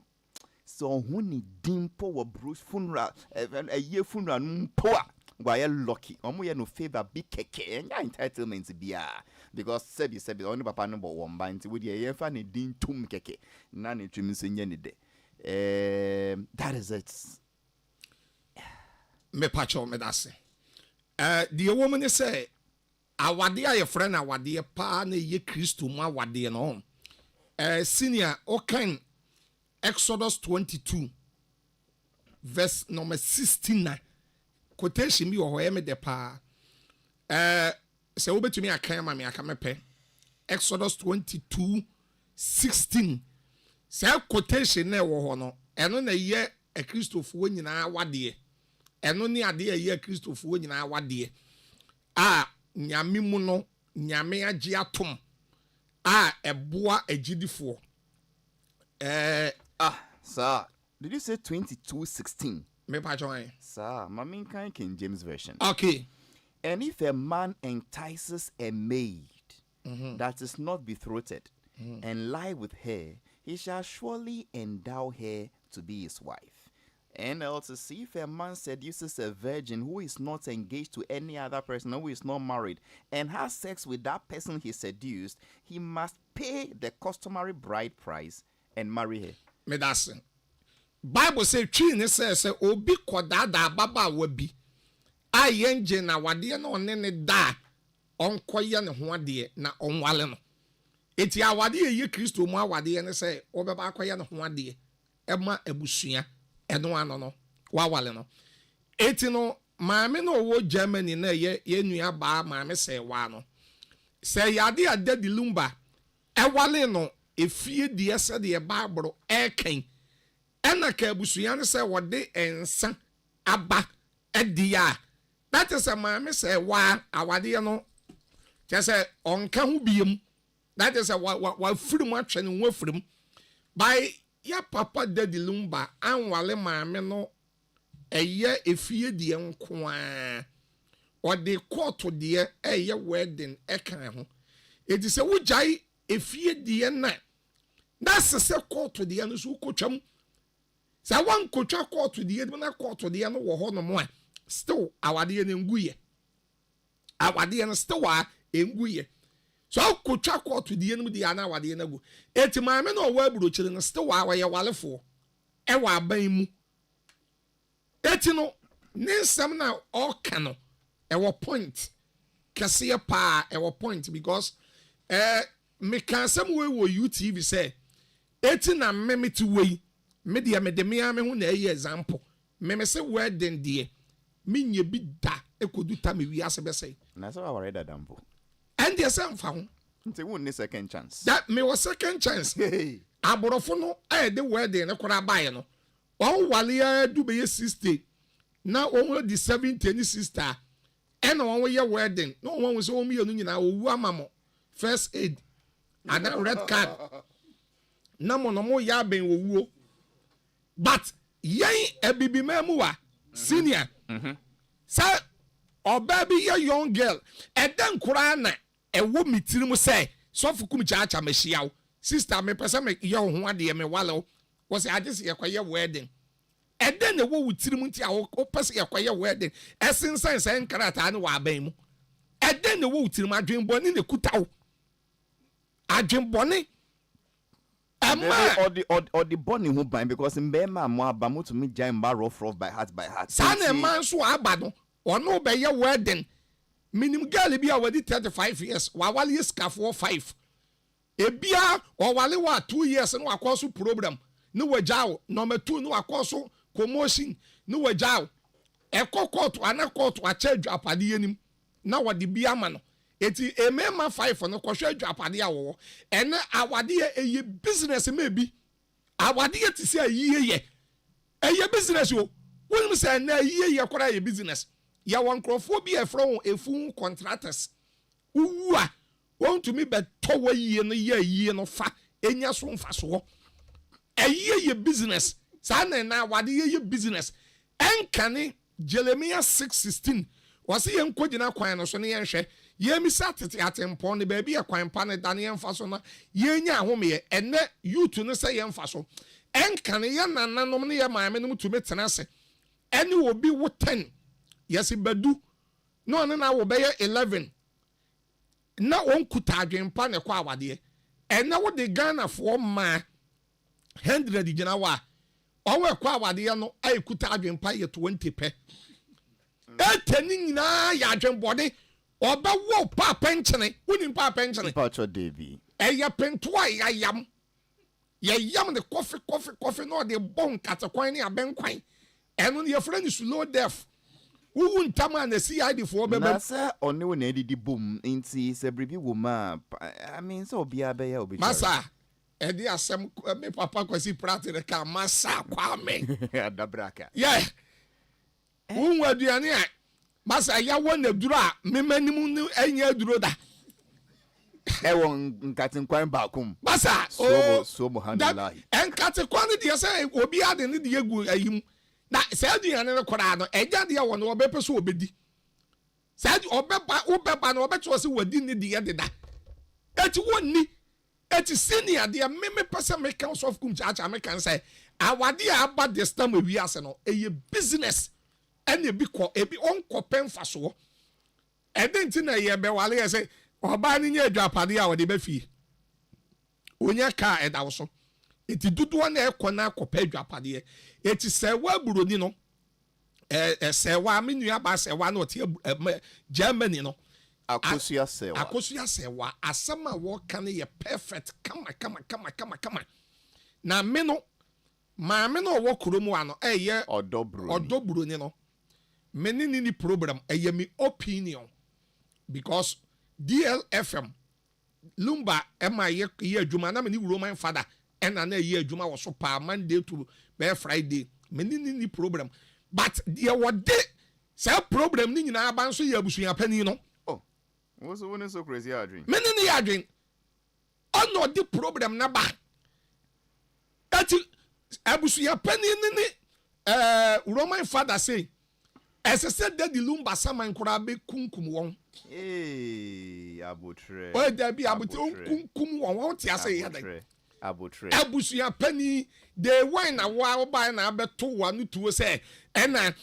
so huni dimpo wa Bruce funeral a year funeral mpoa why lucky omo ye no favor big keke nya entitlement bia because sebi only papa no bo one ba nti we dey ye fa ne din tum keke na ne twimi so nya ne de that is it me pacho me dase the woman say awade aye friend awade pa na ye Kristo mu awade no senior okan Exodus 22 verse number 69 quotation bi wo ho me de pa se wo betumi akan ma me aka mepe Exodus 22:16 se quotation na wo ho no eno na ye Kristofo nyina awade eno ne ade ye Kristofo nyina awade nyame mu no nyame agye atom a eboa agidifo sir, did you say 22:16? Me pa join. Sir, Mamin King James Version. Okay. And if a man entices a maid that is not betrothed and lie with her, he shall surely endow her to be his wife. And also, see, if a man seduces a virgin who is not engaged to any other person, who is not married, and has sex with that person he seduced, he must pay the customary bride price and marry her. Me that's Bible say tree ne say obi kodada baba wabi a yenje na wade na one ne da onkoye ne ho ade na onwale no eti awade ye Kristo mu awade ne say obeba akoye ne ho ade ema abusua eno ano no wawale no eti no maame no wo Germany na ye nua ba maame say wa no say yade adadi lumba ewale no efie die se de Bible eken ena ka abusua ne say wode ensa aba edia that is a maame say wa awade no just say onka ho biem that is a wa firim atwe ne ho firim by ya papa daddy lumba anwale maame no eye efie die nko a ode court de eye wedding ekan ho edi se wujai efie die na se court de no so kotwam sa wan kotwa court de na court de no wo ho no mo a still awade ne nguye awade ne still wa nguye so kotwa court de no de ana awade na gu eti maame no wa burochire no still wa ye walefo e wa aban mu eti no ne nsam na oka no e wo point kase pa e wo point because me kan sam we wo UTV say eti na memeti we me de me hu na e example me say wedding de me nye bi da ekoduta me wi ase be say na so wa read dampo and the same fa ho nti won ni second chance that me was second chance aborofo no de wedding ne kora bae no won wale ya du be 60 na won di 70 ni sister and won ye wedding no won so won mi anu nyina owu amamo first aid and red card na mo no mo ya ben owu but yen ebibi mamuwa senior sa obabi ya young girl eden kura na ewo mitirimu say so fukum cha mehia sister me pese me ye ho ade me wale wo say agese ye kwaye wedding eden na wo wutirimu nti a wo pese ye kwaye wedding esensan say nkarata ne wa ban mu eden na wo wutirimu adwenboni ne kutawo adwenboni or the bunny who bind because in Bema Moabamu to me giant bar rough by heart. Sana man so abado or no by your wedding. Minim girl be already 35 years, while you scarf 5. A beer or wale 2 years and wakosu program. No wajao, number 2 no wakosu commotion, no wajao. A court to an court to a church up at the enemy. Now what the beer man. Eti emema 5 no kwhwe adwapade awo ene awade eye business maybe awade ti se ayiye eye business o wonu se na ayiye kwara ye business ya won crofo bi e from efu contractors uwu a won to me beto wayiye no ye ayiye no fa enya so mfa so ayiye business sa na awade ye business enkane Jeremiah 6:16 wasi ye nkogina kwan no so ne ye nhwe yemi satete atempon ne ba bia kwan pa ne dane yemfa so na yenya ahome ene youth no se yemfa so enka ne ye nananom ne ye maame no tumi tenase ene obi wo 10 yesi badu no ne na wo be 11 na on kuta adwempa ne kwa awade ene wo de Ghana fo ma 100 gina wa owe kwa awade no ay kuta adwempa ye 20 pe eteni nyina ya adwembode oba wo pa penchene woni pa penchene Pacho Davy eya pentoa ya yam the coffee no de bon katakwan ni abenkwan eno ne yefra ni slow death wu ntama na CID for bebe na se oni wo na edidi boom nti se bribi wo ma I mean so obia be ya obi masa edi asem me papa kwasi prate de ka masa kwa me adabraka yeah unwa aduane a masa ya wona duro a memanimu ni enya duro da Ewon nkatin kwan bakum. Basa So Muhammad. En kate kwan de say obi ade ne de egu ayim. Na say aduane ne kora no eja de wo no obepe so obedi. Say obeba na obeto se wadi ne de de da. Eti wonni eti senior de me person make council of kum cha me kan say awade aba this time we ase no eye business and ebi onko penfa so. Edenti na ye be wale say oba ni nya adwapade a wode be fie. Onya ka edawo so. Eti dudu na ekona akopa adwapade. Eti se wa buroni no se wa menua ba se wa na ote Germany no. Akosua sewa asama wo kan ye perfect kama na me no maame no wo kromu ano eye odobro ni no me ni problem eye me opinion because DLFM Lumba ema ye adwuma na me ni Roman father ena na ye adwuma wo so pa Monday to Friday me ni problem but ye wode say problem ni nyina aba nso ye abusuya pani no. What's the so crazy adwin? Many ni adwin. Ono the problem na ba. Ati abusuya pani ni Roman father say as I said that the lumba saman kura be kunkum won. Abutre. Oh there be abutre kunkum won what ya say here. Abutre. Abusuya pani the wine na wa buy na abeto wa no to say ena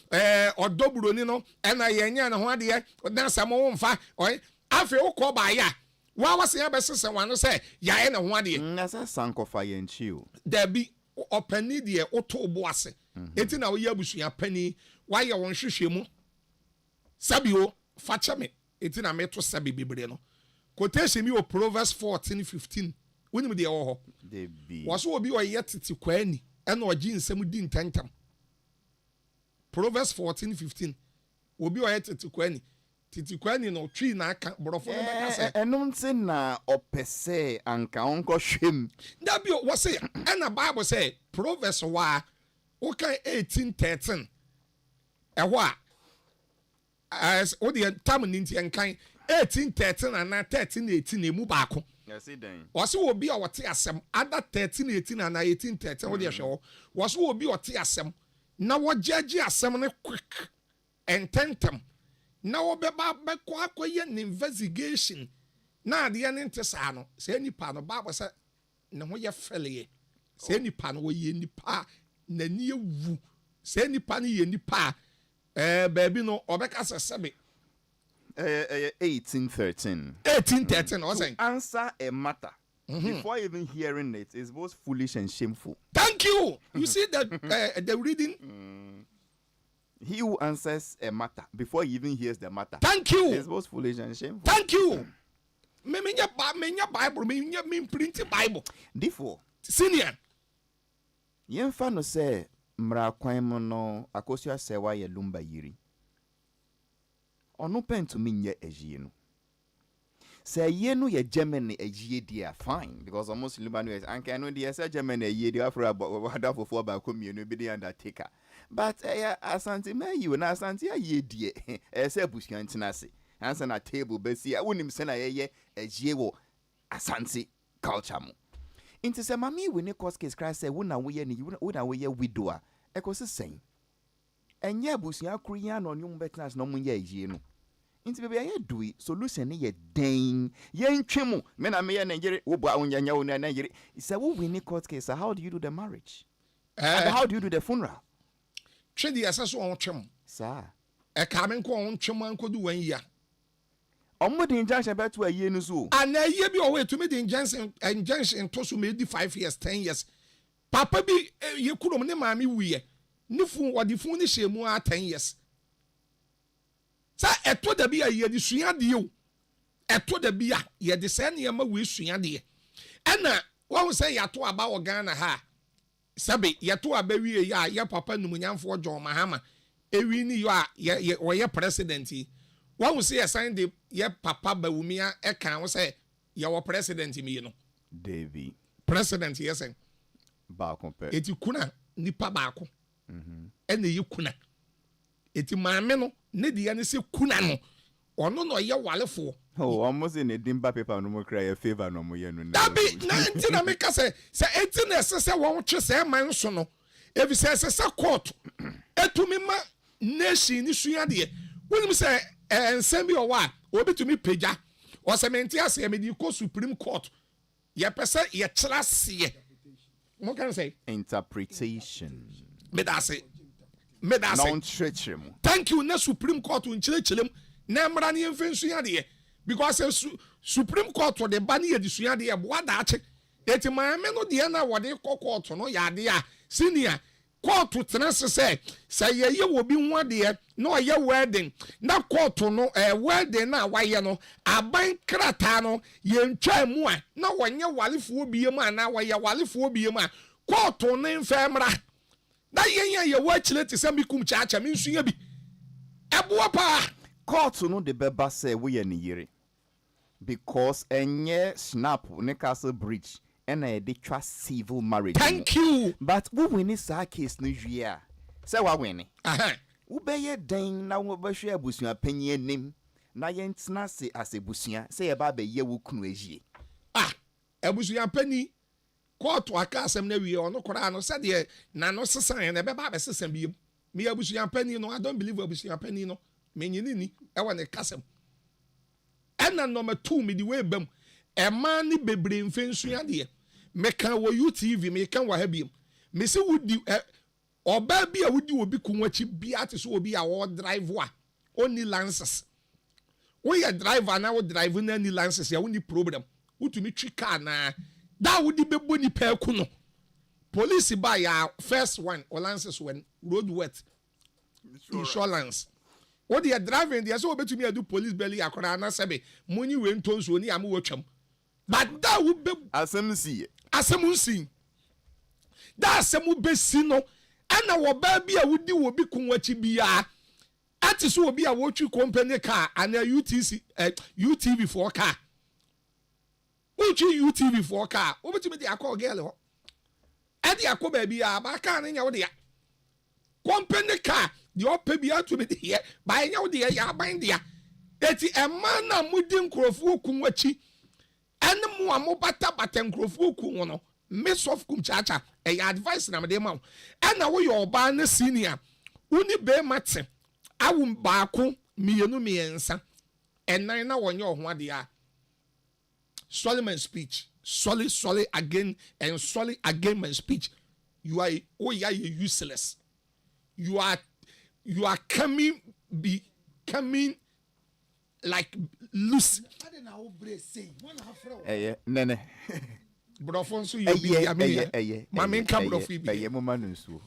odoburo ni no ena yenya na ho ade na samo wo mfa oi afi ukọ ba ya wa wase ya besese wano se ya na ho ade na sa sankofa ye nchi o there be opani de oto bo ase eti na wo ya busua pani wa ye won hwehwemu sabio facha me eti na me to sabi bebre no quotation mi o Proverbs 14:15 woni me de wo ho de bi waso obi o ye tete kwani ena ogi nsem di ntantam Proverbs 14:15 obi o ye tete kwani titi kwani no twi na aka borofo no beka se enum nti na opese anka onko hwem da bi wo se na Bible say Proverbs wa o kan 18:13 ehwo a as o de tam ni nti enkan 18:13 and 13:18 emu baako yes den wo se obi a wote asem ada 13:18 and 18:13 wo de hwe wo se obi wote asem na wo judge asem ne quick and tentem na obeba beko akoye an investigation na ade ne ntesa no se nipa no Bible say ne ho ye fele se nipa no ye nipa na ni ewu se nipa no ye nipa baby no obeka sesebe 18:13 I say answer a matter before even hearing it is both foolish and shameful. Thank you. You see that the reading He who answers a matter before he even hears the matter. Thank you. It's both foolish and shameful. Thank you. Me Bible, me print Bible. Therefore, Senior. Yemfa no say mra kwan mo no akosua se wa ye lumba yiri. Ono pen to me nye ejie no. Say ye no ye Germany ejie dia fine because almost lumba no is anka no dia say Germany ye dia afro about for ba komienu bi dey undertaker. But asante me you na asante ye die say abusuan ntinase ansa na table besi wonim se na ye ejie wo asante culture mo inti se mami we ne court case cry say wona wo ye ni wona wo ye widow e ko se sen enye abusuan kru ya no nyum betnas no mo ye ejie no inti bebe ye dui solution ye den ye ntwemu me na me ye Nigeria wo bo awunya wo na Nigeria say wo win ne court case how do you do the marriage and how do you do the funeral Trade asaso on twem. Sir. E ka me nko on twem ankodu 1 year. Omo de injunction beto a year no so. Ana ye bi o we to me the injunction to so me di 5 years, 10 years. Papa bi ye kurom ne maami wiye. Ne fun wodi fun ne hyemu a 10 years. Sa eto da bi a ye di sua de o. Eto da bi a ye de se ne ma we sua de. Ana wo say ya to aba o Ghana ha. Sabe yeto abawie ya ya papa numunyamfo John Mahama ewi ni yo a ye oye president yi won say assign the ye papa bawumia e kan wo say ye wo president mi no Davy president yesen ba compare eti kuna nipa baako ene ye kuna eti maame no ne de ya ne se kuna no ono no ye walefo Oh, almost in a dimba paper no more cry a favor no more. That be 19 America say 18 say won che say man so no. If say court etumi ma nation ni sua de. When say ensem bi o wa obetumi peja. O say menti ase me di ko Supreme Court. Ye pese ye kyera se. What can I say? Interpretation. Me da say. Non-treachery. Thank you na Supreme Court unchilem na mra ne mfen sua de. Because Supreme Court for the bani e disua de ebo da ache eti maame no de na wode court no ya de a senior court tenase say ye wo bi ho de na oye wedding na court no wedding na waye no aban krata no ye ntwa mu a na wonye walefuo biem a na waye walefuo biem a court no mfemra da ye wo achile te se mikum cha me nsua bi ebo pa Court no de beba say we ni yire. Because enye snap ne castle bridge and they trust civil marriage. Thank you. But we win this case no year. Say what win. Wo be ye den na wo be hwe abusua panyi anim na ye ntena se ase busua say e ba be ye wo kunu ehie. Abusua pani court aka asem na wie ono kora no said ye na no sesan na be ba be sesan biem. Me abusua pani no I don't believe abusua pani no. Me nyini ni e wa ne kasem. Ena number 2 me di we bam e man ni bebre mfensua de me kan wo UTV me kan wa ha biem me se wudi oba bi a wudi obi kunwachi bi ate so obi a wo drive wa only lances we ya driver na wo drive na ni lances ya woni problem wutumi twi car na da wudi bebo ni pa ku no police ba ya first one or lances when road wet insurance. What they are driving, they are so between me do police belly akora na sebe money we ntonso oni am watcham. But that would be Asemsi. That asemu be si no ana wo ba bi a wudi wo bi kunwachi bia. Ati so obi a wotwi company car and a UTV for car. Uchi UTV for car. Obetumi dey akọ girl ho. Adi akọ ba bia ba car na nya wo dey. Company car the ope bia to be here by nya wo dey ya ban dia. Eti ema na mudi nkrofo kunwachi. Ene mo amobata nkrofo kun no. Miss of kum chacha e advice na me dey ma. Ena wo your oba na senior. Uni be mate. Awum baako mienu miensa enan na wonye ho ade a Solomon speech solid again and solid again my speech you are useless you are coming like loose nene brofon so you be mama nka brofi bi mo manu nsuo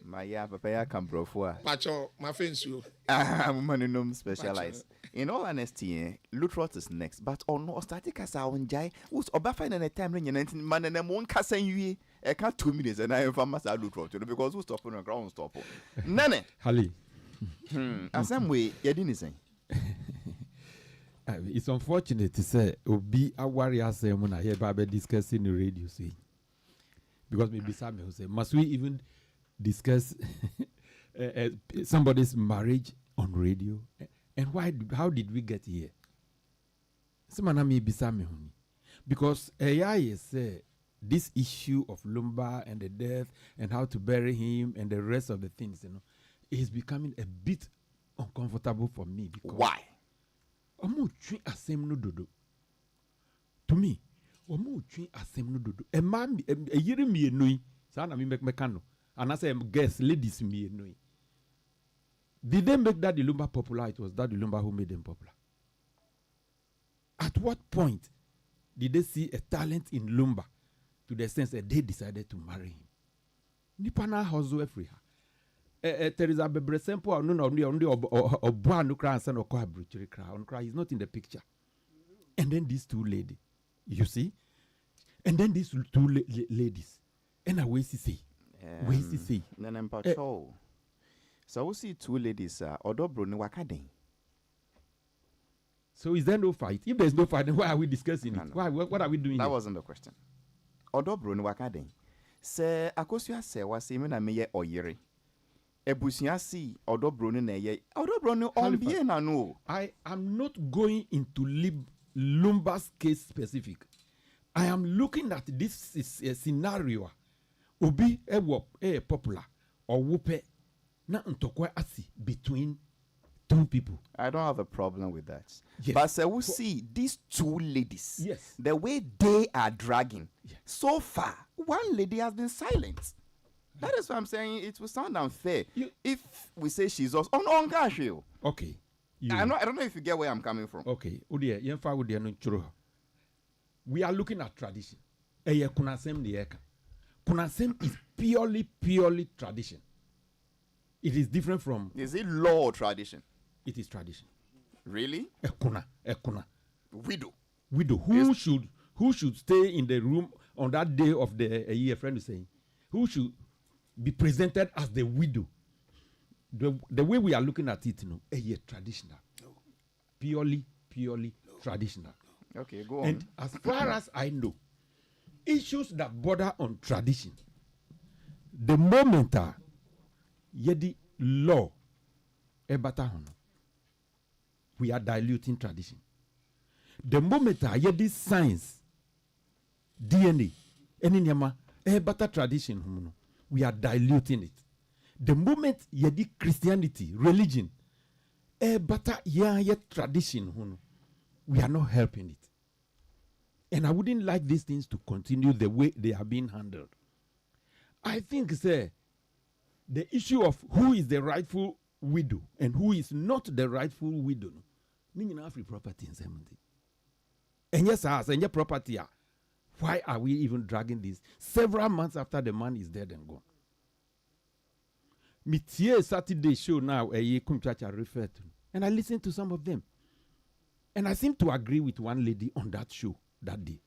Maya papaya cambrofua. Pacho, my friends, you. Manunum specialized. In all honesty, Lutrot is next. But on no static as our jai, who's Obafa in a time when you're 19 man and then won't cass you. I can't 2 minutes and I am from Master Lutrot because who's stopping on a ground stop. None. Hali. As some way, you didn't say. It's unfortunate to say, Obi a warrior say when I hear Baba discussing the radio say. Because maybe some will say, must we even discuss somebody's marriage on radio, and how did we get here? Because AI say this issue of Lumba and the death and how to bury him and the rest of the things, is becoming a bit uncomfortable for me. Because why? To me, a man a year me nui, sana mi mekano. And I say, guess, ladies, me know. Did they make Daddy Lumba popular? It was Daddy Lumba who made them popular. At what point did they see a talent in Lumba to the sense that they decided to marry him? Nipana hustle every Teresa Bebre Sempo or Buanu Kransan or Kohabruchiri Crown cry is not in the picture. And then these two ladies, you see? And then these two ladies. And I will see. Where is he? So we see two ladies, Odobro ni Wakadin. So is there no fight? If there's no fight, then why are we discussing it? Why? What are we doing? That wasn't the question. Odobro ni Wakadin. Se akosua se wase me na meye oyere. Ebusia si odobro no na ye. Odobro no on Halifax. be na no. I am not going into Lumba's case specific. I am looking at this is a scenario. Obi popular or wupe na ntokwa asi between two people. I don't have a problem with that. Yes. But so we see these two ladies. Yes. The way they are dragging. So far, one lady has been silent. That is why I'm saying it will sound unfair if we say she's also on cash. Okay. I don't know if you get where I'm coming from. Okay. We are looking at tradition. Kunasem is purely tradition. It is different from. Is it law or tradition? It is tradition. Really? Ekuna. Widow. Who should stay in the room on that day of the year? Friend is saying, who should be presented as the widow? The way we are looking at it, a year traditional, purely traditional. Okay, go on. And as far as I know, issues that border on tradition, the moment yedi law ebata hono, we are diluting tradition. The moment yedi science, DNA, any nyama ebata tradition hono, we are diluting it. The moment yedi Christianity, religion, ebata yet tradition hono, we are not helping it. And I wouldn't like these things to continue the way they are being handled. I think, sir, the issue of who is the rightful widow and who is not the rightful widow, no, free property in 70. And yes, as and your property, why are we even dragging this several months after the man is dead and gone? Mitier Saturday show now, a Kumchacha referred to, and I listened to some of them. And I seem to agree with one lady on that show that day.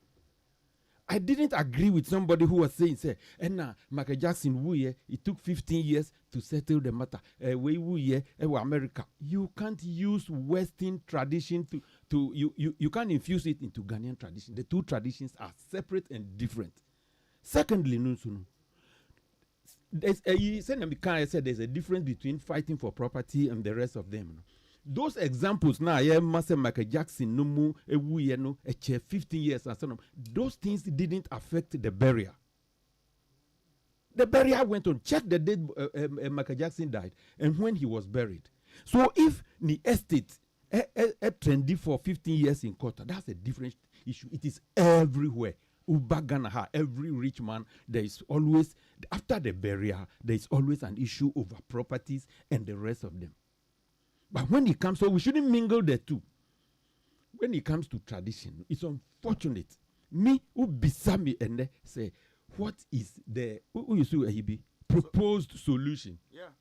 I didn't agree with somebody who was saying, say, and now Michael Jackson, it took 15 years to settle the matter. America. You can't use Western tradition you can't infuse it into Ghanaian tradition. The two traditions are separate and different. Secondly, there's a difference between fighting for property and the rest of them. Those examples now, Michael Jackson, 15 years and so on. Those things didn't affect the burial. The burial went on. Check the date Michael Jackson died and when he was buried. So if the estate trendy for 15 years in Qatar, that's a different issue. It is everywhere. Ubaganaha, every rich man, there is always, after the burial, there is always an issue over properties and the rest of them. But when it comes, so we shouldn't mingle the two. When it comes to tradition, it's unfortunate. Me, who besame and say, what is the proposed solution? Yeah.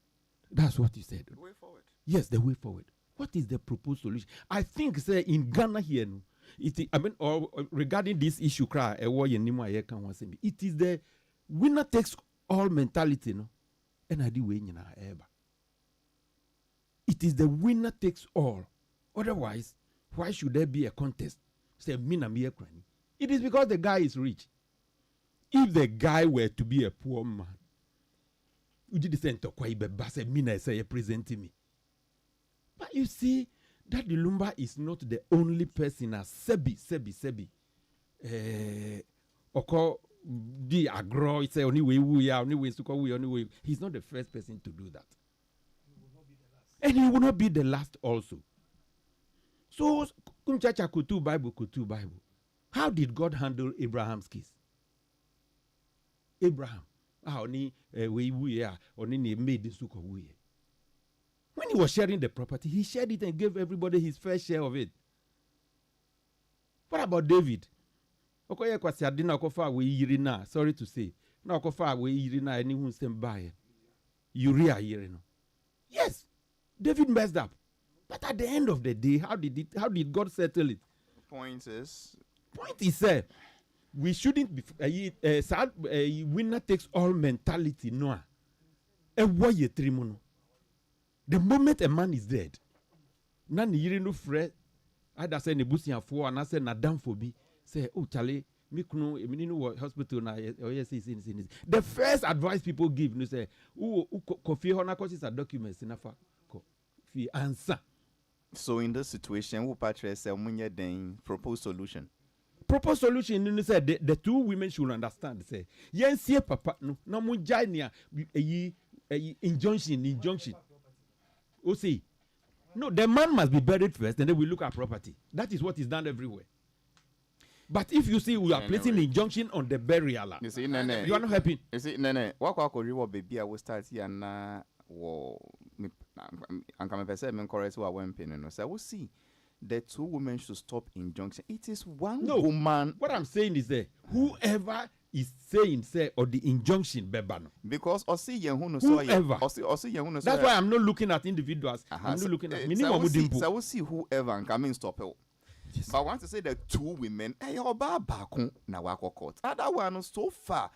That's what you said. The way forward. Yes, the way forward. What is the proposed solution? I think, say, in Ghana here, regarding this issue, it is the winner takes all mentality, no? And I do win ever. It is the winner takes all. Otherwise, why should there be a contest? Say, it is because the guy is rich. If the guy were to be a poor man, you did the same to say presenting me. But you see, that the Lumba is not the only person as Sebi. The agro, it's only way we are, only way to call we only way. He's not the first person to do that. And he will not be the last also. So, Kumchacha Kutu Bible. How did God handle Abraham's case? Abraham, we are only made the suko we. When he was sharing the property, he shared it and gave everybody his fair share of it. What about David? Sorry to say. Anyone send by Uriah. Yes. David messed up. But at the end of the day, how did God settle it? Point is, we shouldn't be a winner takes all mentality. No. The moment a man is dead, none yiri no fre either say nebusian for and I say nadam for be say, oh Charlie, me kunu me no what hospital na or yes the first advice people give no say kofi hona courses are documents na fa fi answer. So in this situation, who patre say munye den propose solution. Propose solution no say the two women should understand say yensie papa no na mo jai nia injunction. O see, no, the man must be buried first, and then we look at property. That is what is done everywhere. But if you see we are placing injunction on the burial, you see, nene, you are not happy. You see, nene, what baby I will start here na wo and come person men correct who are one pin no. So we see the two women should stop injunction. It is one woman. What I'm saying is that whoever is saying say or the injunction bebano because osi yen hu no so osi yen hu no so that's why I'm not looking at individuals. I'm not looking at minimum dimpo. So we see whoever and come in stop it. Yes. But I want to say the two women oba bakun na wako court. Other one so far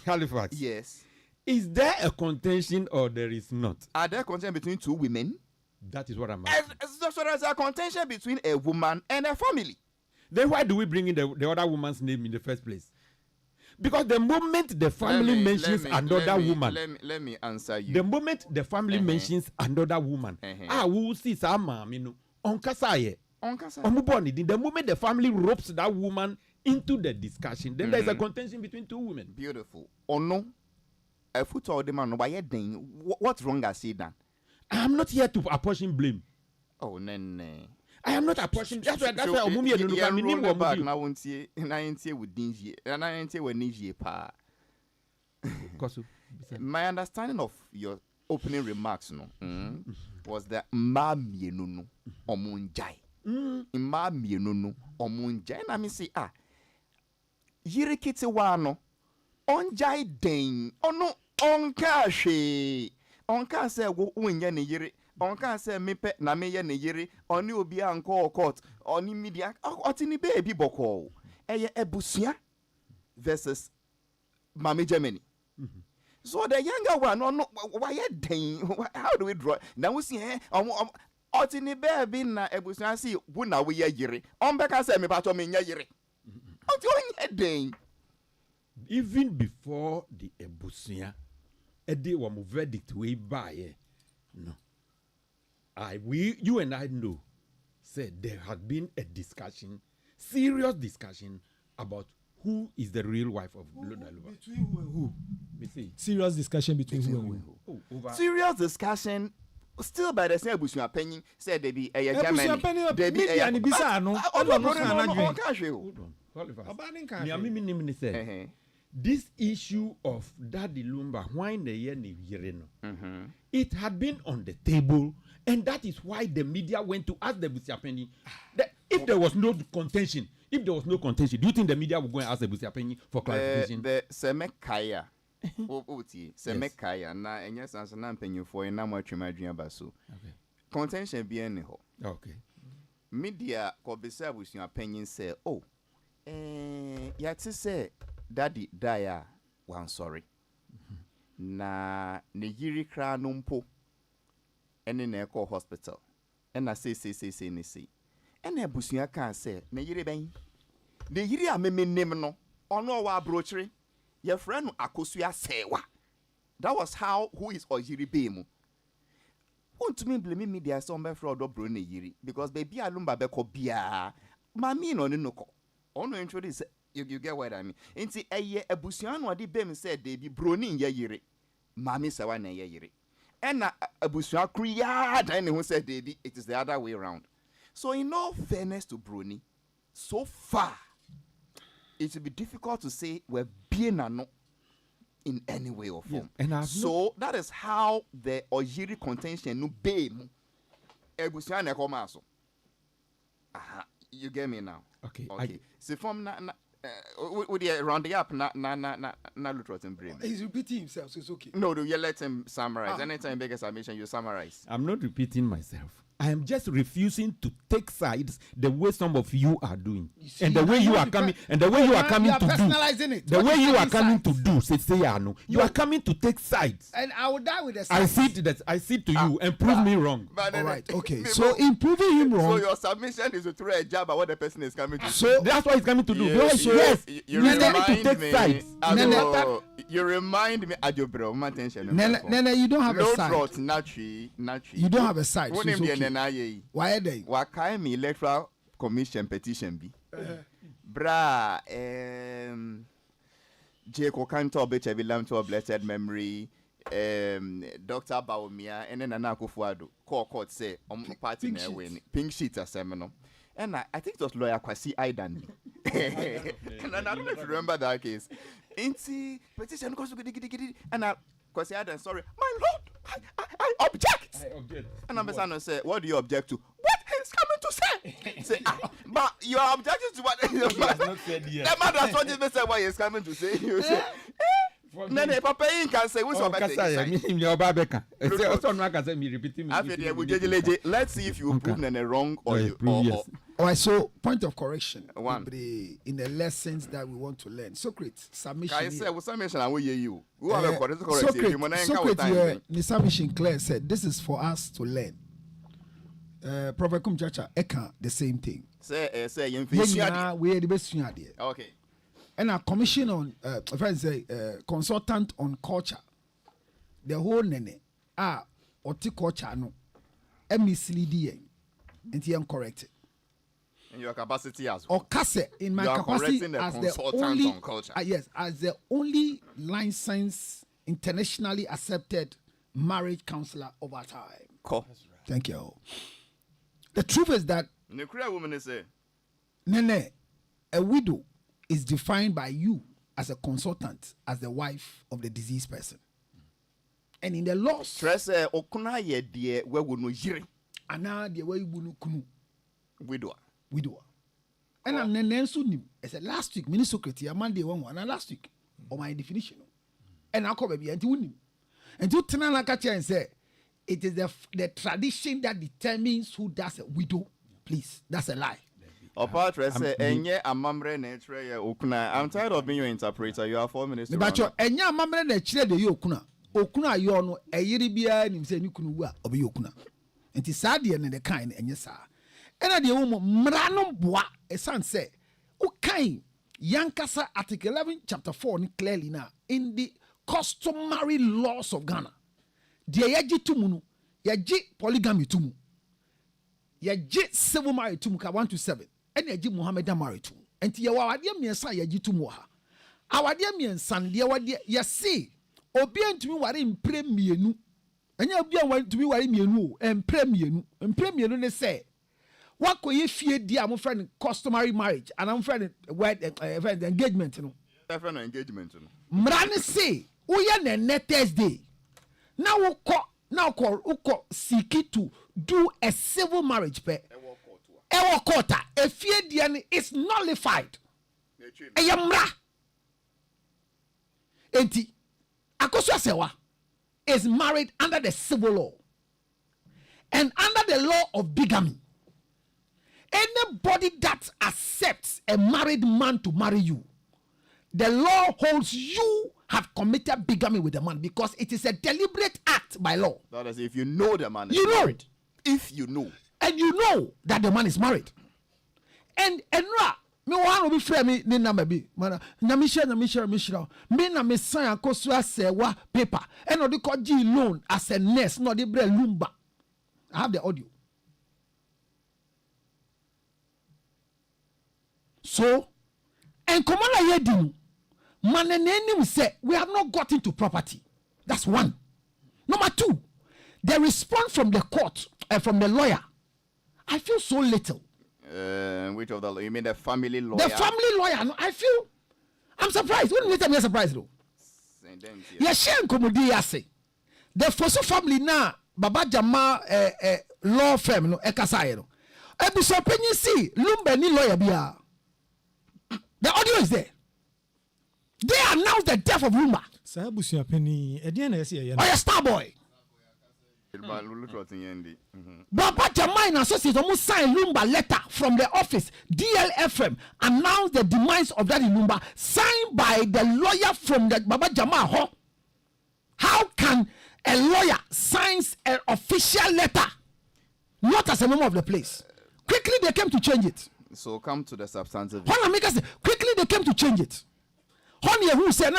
Halifax. Yes. Is there a contention or there is not? Are there contention between two women? That is what I'm asking. So there's a contention between a woman and a family. Then why do we bring in the other woman's name in the first place? Because the moment the family mentions another woman, let me answer you. The moment the family mentions another woman, we will see some no onkasaye. The moment the family ropes that woman into the discussion, then there's a contention between two women. Beautiful. Or no, a foot or the man, what's wrong I see that? I am not here to apportion blame. Oh, nene. I am not apportioning. That's why Omumi and Luka minimum back now won't see with dingy and I ain't say when Niji pa. My understanding of your opening remarks was that Mami no omunjai. Mami no omunjai. And I mean say yiri kiti wano onjai den ono onka se wo unya ne yiri onka se mepe na meye ne yiri oni obi anko court oni media otini baby boko eye ebusua versus Mami Germany. So the younger one no why den how do we draw now we see otini baby na ebusua see bu na we yiri onbeka se me pato me nya yiri oti onya den even before the ebusua edi wa mu verdict we buy no you and I know said there had been a discussion, serious discussion about who is the real wife of Lodaluba. Between who and who? We see. Serious discussion between who and who? Serious discussion. Still by the same Bushman penny said they be a Germany. They be a Bisano. Hold on. This issue of Daddy Lumba, why the Yereno, it had been on the table, and that is why the media went to ask the Busiapeni that if there was no contention, do you think the media would go and ask the Busiapeni for clarification? The Semekaya, Semekaya, na enyes answer na penyu for na mo atwema adua baso. Contention be any ho. Okay. Media ko besa Busiapeni say, yati say Daddy Daya wan sorry. Na ne yiri kra no mpo ene na ekọ hospital. Ena say ni say. Ena abusua kan say na yiri ben. Ne yiri a memenem no ono wa abrochire. Ye friend no akosua sewa. That was how who is oyiri be mu. Untumi blame media so mbe fraud obro ne yiri because baby alumba be ko bia. Mami no no ko. Ono introduce you get what I mean. Inti eye abusua no ade bem said they be broni ye yire. Mami sawa na ye yire. And abusua kriya dan who said they be it is the other way around. So in all fairness to Bruni, so far it will be difficult to say we're being or not in any way or form. Yeah. So that is how the Ojiri contention no bem abusua na koma so. You get me now? Okay. So from would you round the up na Lutrotin brain? He's repeating himself, so it's okay. No, you let him summarize. Anytime big submission, you summarize. I'm not repeating myself. I am just refusing to take sides the way some of you are doing, see, and the way you are coming, and the way you are coming to do, the way you are coming to do. You are coming to take sides. And I will die with the sides. I see to you and prove me wrong. All right, okay. So in proving him wrong, so your submission is to throw a jab at what the person is coming to do. so That's what he's coming to do. Yes, Yes, you he's coming remind to take me. sides. You remind me, Ajo bro, my attention. Nene, you don't have a No side. trot, naturally. You don't have a side. What So it's name the okay. NNIA? Why are they? Wakai me electoral commission petition bi. Bra, Jake Okanto Bechevi Lam to a blessed memory. Dr. Baumia and then Anako Fuado. Court say party Pink win. Pink sheets are seminal. And I think it was lawyer Kwasi Aidan. And I don't know if you remember that case. Inti petition goes to and Kwasi Aidan, sorry, my lord, I object. And I'm saying, say, what do you object to? What he's coming to say? Say, but you are objecting to what? The man that's what he said, what he's coming to say. You say, Nene, Papa, you can say, what's your Let's see if you prove Nene wrong or you. All right, so point of correction. One. In the lessons that we want to learn. Socrates, submission. I say, what's submission? I will hear you. Who have a correct Socrates, the submission Claire said, this is for us to learn. Prophet Kumchacha, Eka, the same thing. Say, We are the best. okay. And a commission on, consultant on culture. The whole nene, oti culture no, misleading, and he correct. In your capacity as well. Or Kase, in my capacity as the only, on culture. Yes, as the only licensed, internationally accepted marriage counselor over time. Cool. Thank you. The truth is that Nuclear woman is a Nene, a widow is defined by you as a consultant, as the wife of the deceased person. And in the laws, stress okuna ye die we would no yiri. Ana the way you kunu Widow. And I'm Nene Sunim. I said last week, Minister Secretary, a Monday one, and last week, or my definition. And I'll come baby and you win. And you turn on and say, it is the tradition that determines who does a widow. Please, that's a lie. Apart from enye amamre na etre ye okuna. I'm tired of being your interpreter. You are 4 minutes. But you enye amamre na etre de okuna. Okuna yo no eyiri bia nim se ni kunu wu a obe okuna. Enti saa de ne de kan enye saa. Ena de wo mra no boa esan se ukai yankasa article 11 chapter 4 ni clearly now in the customary laws of Ghana. De yaji tumu no yaji polygamy tumu. Yaji civil marriage tumu ka 1 to 7. And yaji Muhammadan marriage tumu. Enti ye wa wade miensa yaji tumu ha. Awade miensa de wade yesi obi antumi ware mpre mienu. Enya obi antumi ware mienu o mpre mienu ne say wako ye fie di am friend customary marriage and am friend wed engagement no. Friend engagement no. Mra ne say wo ye na net Thursday. Now uko seek to do a civil marriage pe. Ewo court a fie di is nullified. Eyamra. Enti akoso asewa is married under the civil law and under the law of bigamy. Anybody that accepts a married man to marry you, the law holds you have committed bigamy with the man because it is a deliberate act by law. That is, if you know the man is married. If you know. And you know that the man is married. And me wan obi frɛ me ne number bi mana na me share me na me sign akoso asewa paper and odi ko gi loan as a nurse no odi bre lumba. I have the audio. So and come on yedi man enim say we have not gotten to property. That's one. Number two, the response from the court from the lawyer, I feel so little. Which of the you mean the family lawyer? The family lawyer. No, I'm surprised. When you tell me surprised though. Yeah, share komodi yase. The Fosu family now, Baba Jama law firm no ekasa no. Ebiso penyi see Lumbe ni lawyer bia. The audio is there. They announced the death of Lumba. Sabusia penny, Ediana is here. Oh, yeah, Starboy. Baba Jama and Associates almost signed Lumba letter from the office. DLFM announced the demise of that Lumba, signed by the lawyer from the Baba Jama. How can a lawyer sign an official letter, not as a member of the place? Quickly they came to change it. So come to the substantive. Quickly they came to change it. Honey, who said,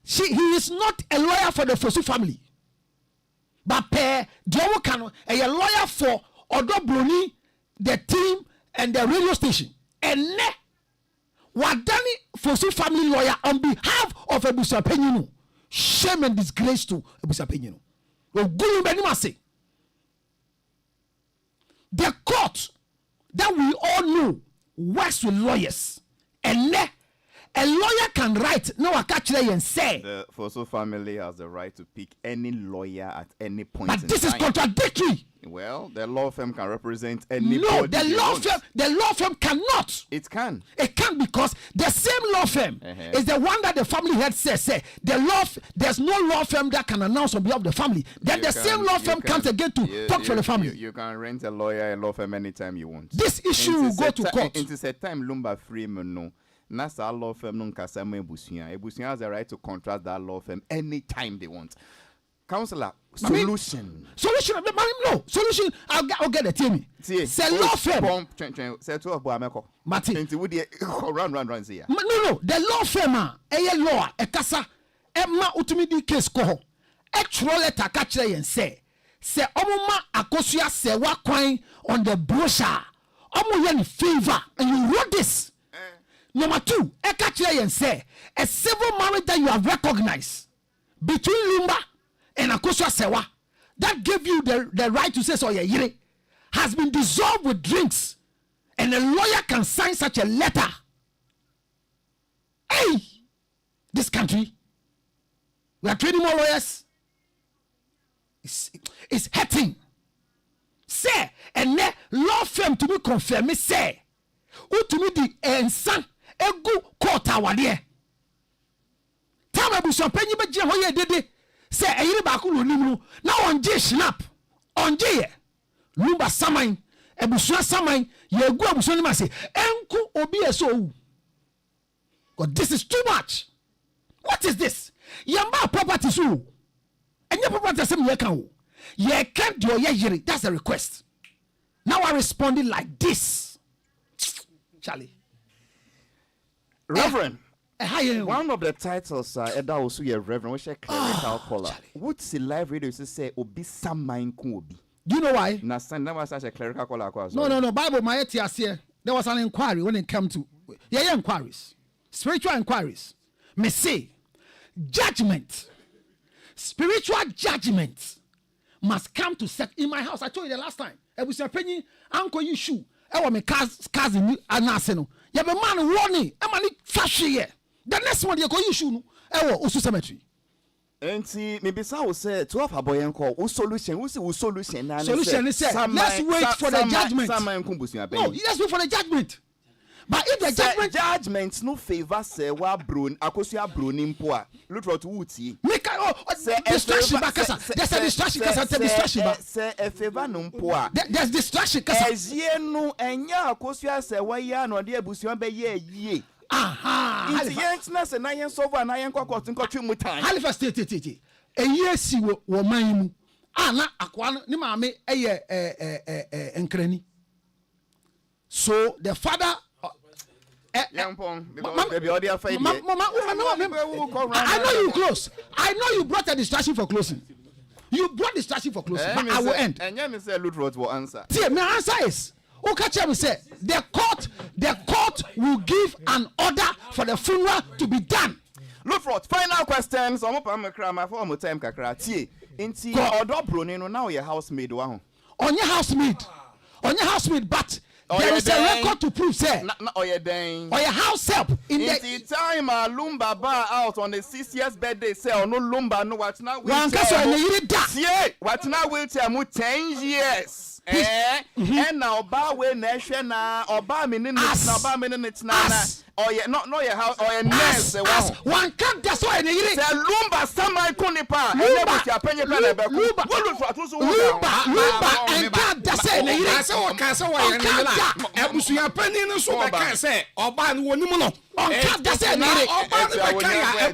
he is not a lawyer for the Fosu family. But the a lawyer for Odo Bruni, the team, and the radio station. And Wadani Fosu family lawyer on behalf of Ebusa Penyino. Shame and disgrace to Ebusa Penyino. The court that we all know works with lawyers. And a lawyer can write, no, I catch it and say. The Fosu family has the right to pick any lawyer at any point. But this is contradictory. Well, the law firm can represent anybody. No, the law firm cannot. It can. It can because the same law firm is the one that the family head says. There's no law firm that can announce on behalf of the family. Then the same law firm comes again to talk for the family. You can rent a lawyer, a law firm anytime you want. This issue will go to court. It is a time Lumba Freeman no. Nasa law firm no kasama Ebusia. Ebusia has the right to contract that law firm anytime they want. Counselor, solution. No, solution. I'll get it. Tell me. Say law firm. Say to Boameko. Mati. Run. See ya. No. The law firm. A law. A casa. Emma utumidi case ko. Extra letter catch and say omuma akosia se wa kwan on the brochure. Omo yen favor and you wrote this. Number 2, a catch and say a civil marriage that you have recognized between Lumba and Akosua Sewa that gave you the right to say so yere has been dissolved with drinks, and a lawyer can sign such a letter. Hey, this country, we are training more lawyers. It's hurting. Say, and law firm to be confirmed. Say, who to me the ensan egu court awade. Tell me bu champagne be je hoye dede. Say eyire ba ko lonim na on je snap. On je Lumba saman ebusua saman ye egu abusua ni ma say enku obi eso. God, this is too much. What is this? Yamba property so. Enye property asem ye kan o. Ye kan do ye yire. That's a request. Now I responded like this. Charlie. Reverend. One of the titles that also your Reverend, which a clerical caller. What's the live radio to say obi saman ku obi? Do you know why? Na stand was such a clerical caller. No. Bible my here. There was an inquiry when it came to inquiries. Spiritual inquiries. Me say judgment. Spiritual judgment must come to set in my house. I told you the last time. I was penny uncle you shoe. I want my cousin anaseno. You have a man warning. I'm a fashion here. The next one you go you shoe. I will cemetery. And see, maybe so will say 12 a boy and call solution. What's the solution? Solution is let's wait for the judgment. No, let's wait for the judgment. But if the judgment no favor say wa brun akosia brunim po a look for to wuti make distraction bakasa there's a distraction kasa distraction ba say a favor no po a there's distraction kasa ezie no enya akosia say wa ya no de abusuan be ye aha it's na say na yen solve na yen kwakot nkotwe mu tan Halifax state eyesi wo man mu ana akwa ni maame enkrani so the father I know you close. I know you brought a distraction for closing. You brought distraction for closing. But I will end. And you say Ludwig will answer. See, my answer is okay. Say the court will give an order for the funeral to be done. Ludwig, final questions. I'm for time kakra. See, inti odo broni no now your housemaid wa ho. On your housemaid, but there is a record to prove, say. Or your house help. In the time Lumba bar out on the 60th birthday, say, no Lumba, no what now? What now will tell me 10 years. And now bar way nation now, or bar minutes now, bar minutes now. Or your not your house or your nurse. One can't that's why they say Lumba Samai Kunipa. abusuapanyin pa na bɛko wolu so ato so luba enka dase ne yire ase wo ka se wo yere ne la abusuapanyin no so bɛka sɛ ɔba no wonim no onka dase ne yire ɔba no bɛka ya